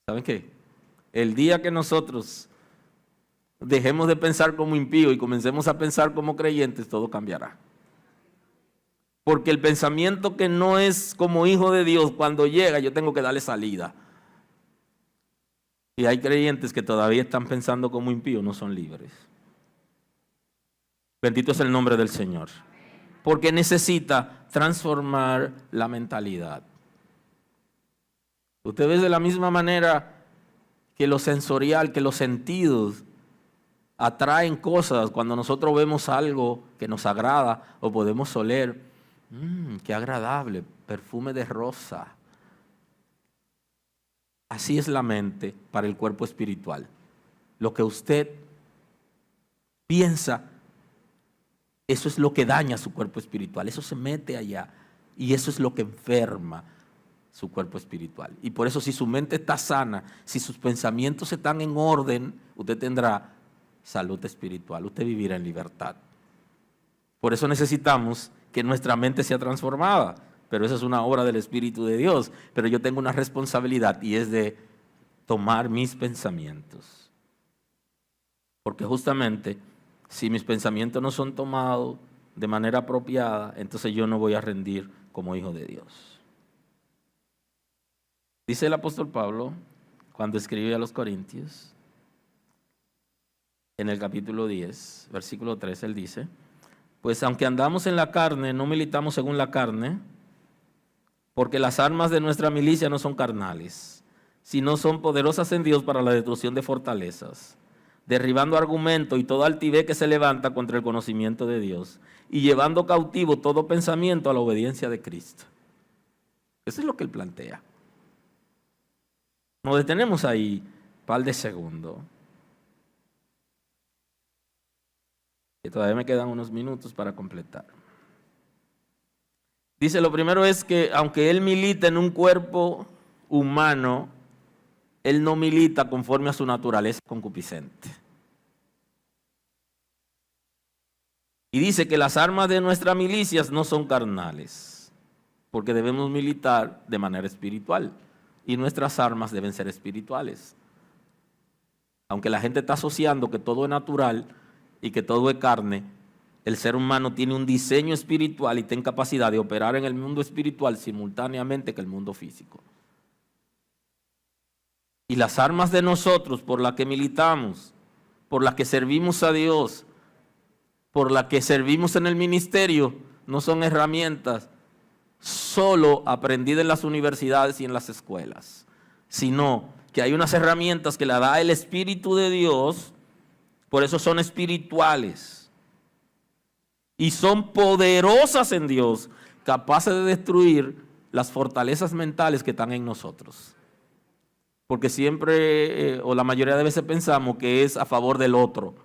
¿Saben qué? El día que nosotros dejemos de pensar como impíos y comencemos a pensar como creyentes, todo cambiará. Porque el pensamiento que no es como hijo de Dios, cuando llega yo tengo que darle salida. Y hay creyentes que todavía están pensando como impíos, no son libres. Bendito es el nombre del Señor. Porque necesita transformar la mentalidad. Usted ve de la misma manera que lo sensorial, que los sentidos atraen cosas cuando nosotros vemos algo que nos agrada o podemos oler. Qué agradable, perfume de rosa. Así es la mente para el cuerpo espiritual. Lo que usted piensa, eso es lo que daña su cuerpo espiritual. Eso se mete allá y eso es lo que enferma su cuerpo espiritual. Y por eso si su mente está sana, si sus pensamientos están en orden, usted tendrá salud espiritual, usted vivirá en libertad. Por eso necesitamos que nuestra mente sea transformada, pero esa es una obra del Espíritu de Dios. Pero yo tengo una responsabilidad y es de tomar mis pensamientos. Porque justamente si mis pensamientos no son tomados de manera apropiada, entonces yo no voy a rendir como hijo de Dios. Dice el apóstol Pablo, cuando escribe a los Corintios, en el capítulo 10, versículo 3, él dice: pues aunque andamos en la carne, no militamos según la carne, porque las armas de nuestra milicia no son carnales, sino son poderosas en Dios para la destrucción de fortalezas, derribando argumentos y toda altivez que se levanta contra el conocimiento de Dios, y llevando cautivo todo pensamiento a la obediencia de Cristo. Eso es lo que él plantea. Nos detenemos ahí un par de segundos. Que todavía me quedan unos minutos para completar. Dice, lo primero es que aunque él milita en un cuerpo humano, él no milita conforme a su naturaleza concupiscente. Y dice que las armas de nuestras milicias no son carnales, porque debemos militar de manera espiritual. Y nuestras armas deben ser espirituales. Aunque la gente está asociando que todo es natural y que todo es carne, el ser humano tiene un diseño espiritual y tiene capacidad de operar en el mundo espiritual simultáneamente que el mundo físico. Y las armas de nosotros por las que militamos, por las que servimos a Dios, por las que servimos en el ministerio, no son herramientas solo aprendidas en las universidades y en las escuelas, sino que hay unas herramientas que la da el Espíritu de Dios, por eso son espirituales y son poderosas en Dios, capaces de destruir las fortalezas mentales que están en nosotros. Porque siempre o la mayoría de veces pensamos que es a favor del otro,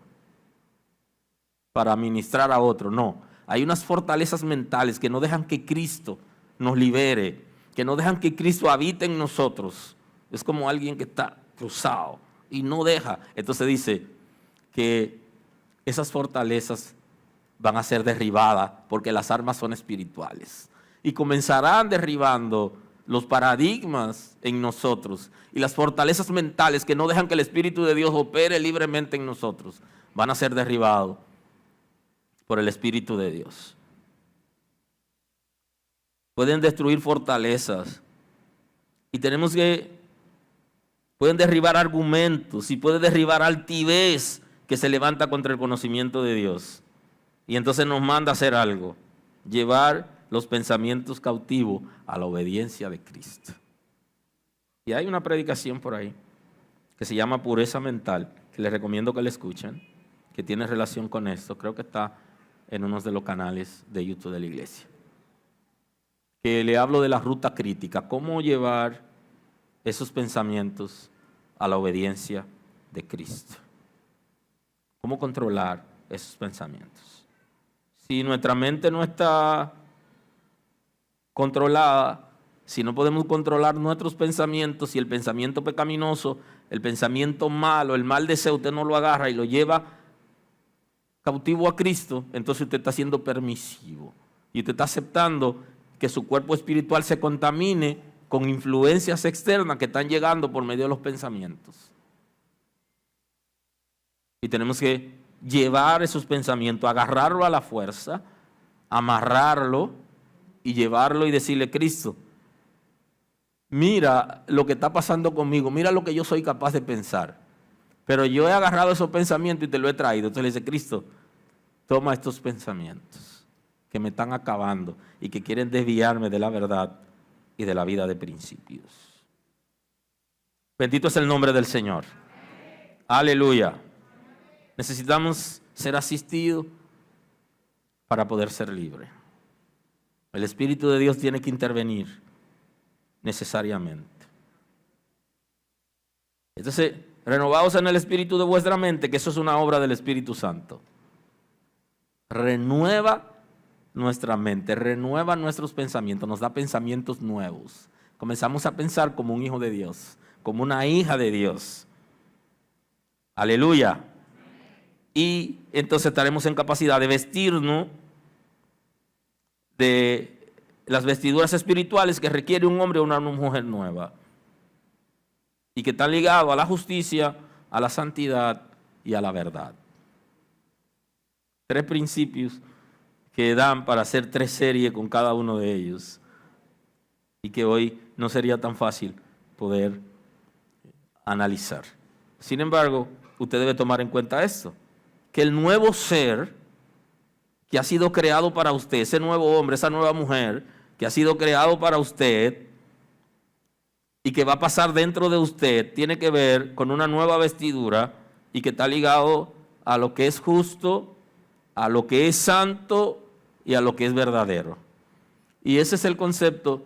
para ministrar a otro. No, hay unas fortalezas mentales que no dejan que Cristo nos libere, que no dejan que Cristo habite en nosotros. Es como alguien que está cruzado y no deja. Entonces dice que esas fortalezas van a ser derribadas porque las armas son espirituales. Y comenzarán derribando los paradigmas en nosotros y las fortalezas mentales que no dejan que el Espíritu de Dios opere libremente en nosotros. Van a ser derribados por el Espíritu de Dios. Pueden destruir fortalezas y pueden derribar argumentos y pueden derribar altivez que se levanta contra el conocimiento de Dios. Y entonces nos manda a hacer algo, llevar los pensamientos cautivos a la obediencia de Cristo. Y hay una predicación por ahí que se llama Pureza Mental, que les recomiendo que la escuchen, que tiene relación con esto. Creo que está en uno de los canales de YouTube de la iglesia. Que le hablo de la ruta crítica, cómo llevar esos pensamientos a la obediencia de Cristo. Cómo controlar esos pensamientos. Si nuestra mente no está controlada, si no podemos controlar nuestros pensamientos, si el pensamiento pecaminoso, el pensamiento malo, el mal deseo, usted no lo agarra y lo lleva cautivo a Cristo, entonces usted está siendo permisivo y usted está aceptando que su cuerpo espiritual se contamine con influencias externas que están llegando por medio de los pensamientos. Y tenemos que llevar esos pensamientos, agarrarlo a la fuerza, amarrarlo y llevarlo y decirle: Cristo, mira lo que está pasando conmigo, mira lo que yo soy capaz de pensar. Pero yo he agarrado esos pensamientos y te lo he traído. Entonces le dice: Cristo, toma estos pensamientos que me están acabando y que quieren desviarme de la verdad y de la vida de principios. Bendito es el nombre del Señor. Aleluya. Necesitamos ser asistidos para poder ser libres. El Espíritu de Dios tiene que intervenir necesariamente. Entonces, renovaos en el espíritu de vuestra mente, que eso es una obra del Espíritu Santo. Renueva nuestra mente, renueva nuestros pensamientos, nos da pensamientos nuevos. Comenzamos a pensar como un hijo de Dios, como una hija de Dios. Aleluya. Y entonces estaremos en capacidad de vestirnos de las vestiduras espirituales que requiere un hombre o una mujer nueva y que están ligados a la justicia, a la santidad y a la verdad. 3 principios que dan para hacer 3 series con cada uno de ellos y que hoy no sería tan fácil poder analizar. Sin embargo, usted debe tomar en cuenta esto, que el nuevo ser que ha sido creado para usted, ese nuevo hombre, esa nueva mujer que ha sido creado para usted y que va a pasar dentro de usted, tiene que ver con una nueva vestidura y que está ligado a lo que es justo, a lo que es santo y a lo que es verdadero. Y ese es el concepto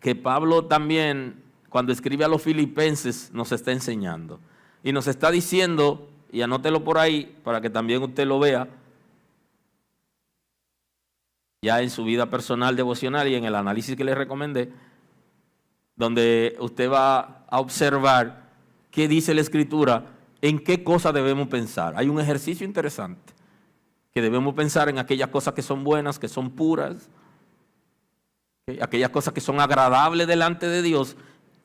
que Pablo también, cuando escribe a los filipenses, nos está enseñando. Y nos está diciendo, y anótelo por ahí para que también usted lo vea, ya en su vida personal devocional y en el análisis que les recomendé, donde usted va a observar qué dice la Escritura, en qué cosas debemos pensar. Hay un ejercicio interesante, que debemos pensar en aquellas cosas que son buenas, que son puras, aquellas cosas que son agradables delante de Dios,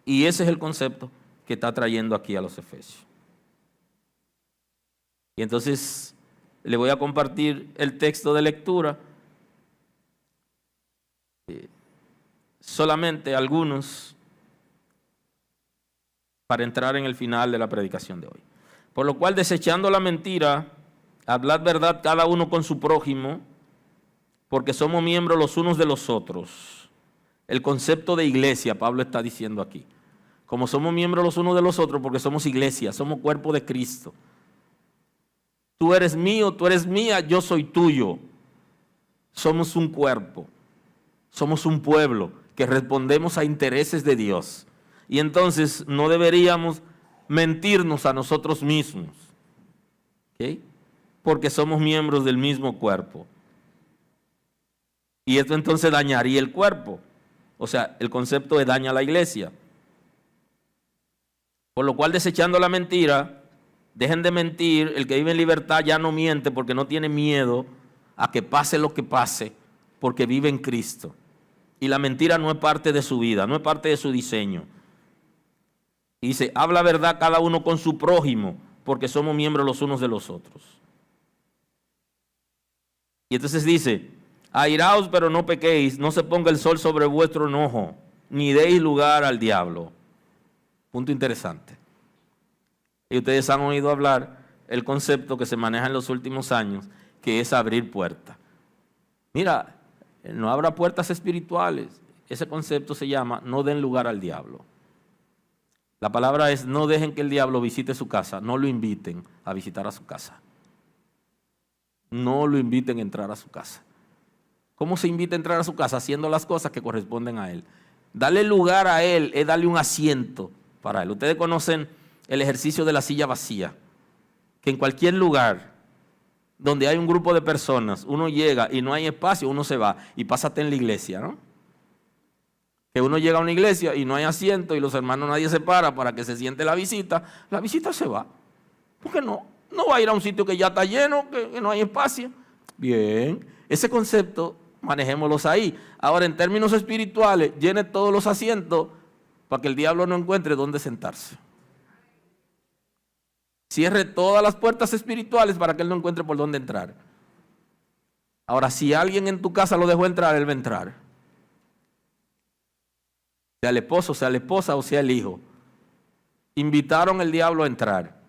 y ese es el concepto que está trayendo aquí a los Efesios. Y entonces le voy a compartir el texto de lectura, solamente algunos, para entrar en el final de la predicación de hoy. Por lo cual, desechando la mentira, hablad verdad cada uno con su prójimo, porque somos miembros los unos de los otros. El concepto de iglesia, Pablo está diciendo aquí. Como somos miembros los unos de los otros, porque somos iglesia, somos cuerpo de Cristo. Tú eres mío, tú eres mía, yo soy tuyo. Somos un cuerpo. Somos un pueblo que respondemos a intereses de Dios. Y entonces no deberíamos mentirnos a nosotros mismos. ¿Okay? Porque somos miembros del mismo cuerpo. Y esto entonces dañaría el cuerpo. O sea, el concepto de daña a la iglesia. Por lo cual, desechando la mentira, dejen de mentir. El que vive en libertad ya no miente porque no tiene miedo a que pase lo que pase, porque vive en Cristo. Y la mentira no es parte de su vida, no es parte de su diseño. Y dice, habla verdad cada uno con su prójimo, porque somos miembros los unos de los otros. Y entonces dice, airaos pero no pequéis, no se ponga el sol sobre vuestro enojo, ni deis lugar al diablo. Punto interesante. Y ustedes han oído hablar el concepto que se maneja en los últimos años, que es abrir puertas. Mira, no abra puertas espirituales. Ese concepto se llama no den lugar al diablo. La palabra es no dejen que el diablo visite su casa, no lo inviten a visitar a su casa. No lo inviten a entrar a su casa. ¿Cómo se invita a entrar a su casa? Haciendo las cosas que corresponden a él. Darle lugar a él es darle un asiento para él. Ustedes conocen el ejercicio de la silla vacía, que en cualquier lugar donde hay un grupo de personas, uno llega y no hay espacio, uno se va y pásate en la iglesia, ¿no? Que uno llega a una iglesia y no hay asiento y los hermanos nadie se para que se siente la visita se va. ¿Por qué no? No va a ir a un sitio que ya está lleno, que no hay espacio. Bien, ese concepto manejémoslos ahí. Ahora, en términos espirituales, llene todos los asientos para que el diablo no encuentre dónde sentarse. Cierre todas las puertas espirituales para que él no encuentre por dónde entrar. Ahora, si alguien en tu casa lo dejó entrar, él va a entrar. Sea el esposo, sea la esposa o sea el hijo. Invitaron al diablo a entrar.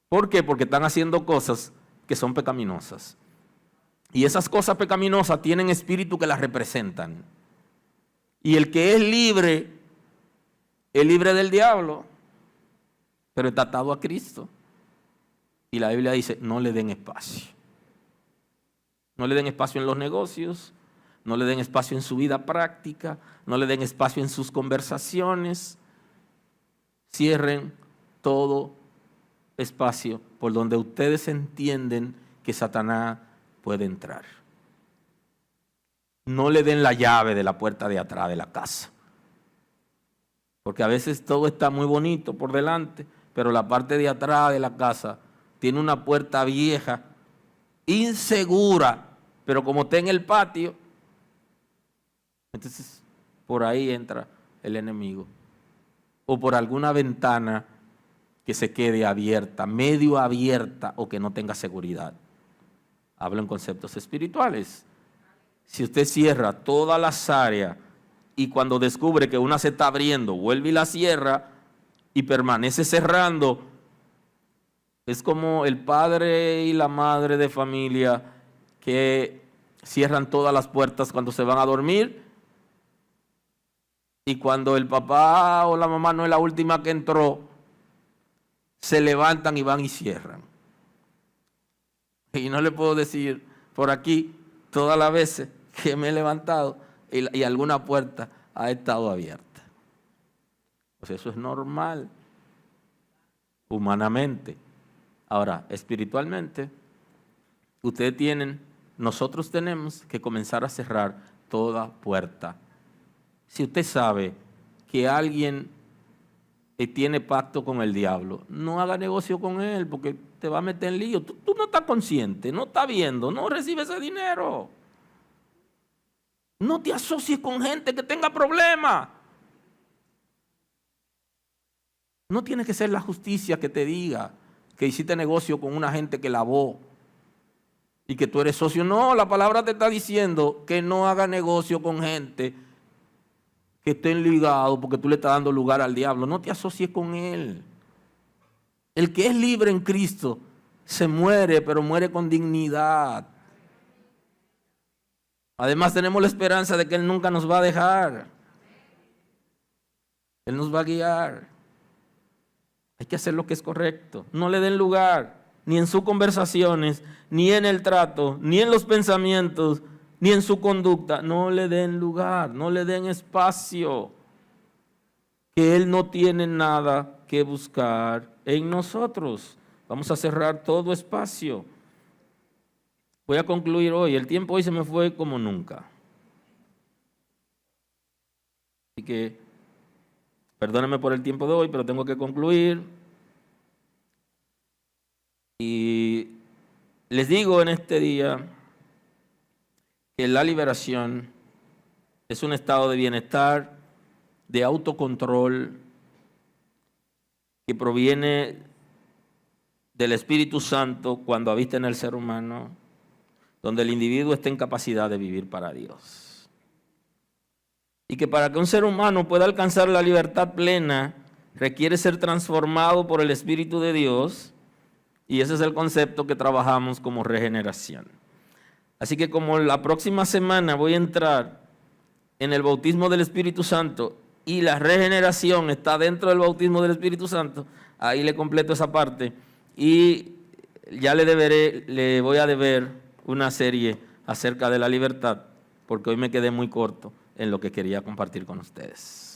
¿Por qué? Porque están haciendo cosas que son pecaminosas. Y esas cosas pecaminosas tienen espíritu que las representan. Y el que es libre del diablo, pero está atado a Cristo. Y la Biblia dice, no le den espacio. No le den espacio en los negocios, no le den espacio en su vida práctica, no le den espacio en sus conversaciones. Cierren todo espacio por donde ustedes entienden que Satanás puede entrar. No le den la llave de la puerta de atrás de la casa. Porque a veces todo está muy bonito por delante, pero la parte de atrás de la casa tiene una puerta vieja, insegura, pero como está en el patio, entonces por ahí entra el enemigo. O por alguna ventana que se quede abierta, medio abierta o que no tenga seguridad. Hablo en conceptos espirituales. Si usted cierra todas las áreas y cuando descubre que una se está abriendo, vuelve y la cierra y permanece cerrando, es como el padre y la madre de familia que cierran todas las puertas cuando se van a dormir y cuando el papá o la mamá no es la última que entró, se levantan y van y cierran. Y no le puedo decir por aquí todas las veces que me he levantado y alguna puerta ha estado abierta. Pues eso es normal, humanamente. Ahora, espiritualmente, nosotros tenemos que comenzar a cerrar toda puerta. Si usted sabe que alguien tiene pacto con el diablo, no haga negocio con él porque te va a meter en lío. Tú no estás consciente, no estás viendo, no recibes ese dinero. No te asocies con gente que tenga problemas. No tiene que ser la justicia que te diga que hiciste negocio con una gente que lavó y que tú eres socio. No, la palabra te está diciendo que no haga negocio con gente que estén ligados porque tú le estás dando lugar al diablo. No te asocies con él. El que es libre en Cristo se muere, pero muere con dignidad. Además tenemos la esperanza de que Él nunca nos va a dejar. Él nos va a guiar. Hay que hacer lo que es correcto. No le den lugar, ni en sus conversaciones, ni en el trato, ni en los pensamientos, ni en su conducta. No le den lugar, no le den espacio. Que Él no tiene nada que buscar en nosotros. Vamos a cerrar todo espacio. Voy a concluir hoy. El tiempo hoy se me fue como nunca. Así que, perdónenme por el tiempo de hoy, pero tengo que concluir. Y les digo en este día que la liberación es un estado de bienestar, de autocontrol, que proviene del Espíritu Santo cuando habita en el ser humano, donde el individuo está en capacidad de vivir para Dios. Y que para que un ser humano pueda alcanzar la libertad plena, requiere ser transformado por el Espíritu de Dios, y ese es el concepto que trabajamos como regeneración. Así que como la próxima semana voy a entrar en el bautismo del Espíritu Santo y la regeneración está dentro del bautismo del Espíritu Santo, ahí le completo esa parte y ya le voy a deber una serie acerca de la libertad, porque hoy me quedé muy corto en lo que quería compartir con ustedes.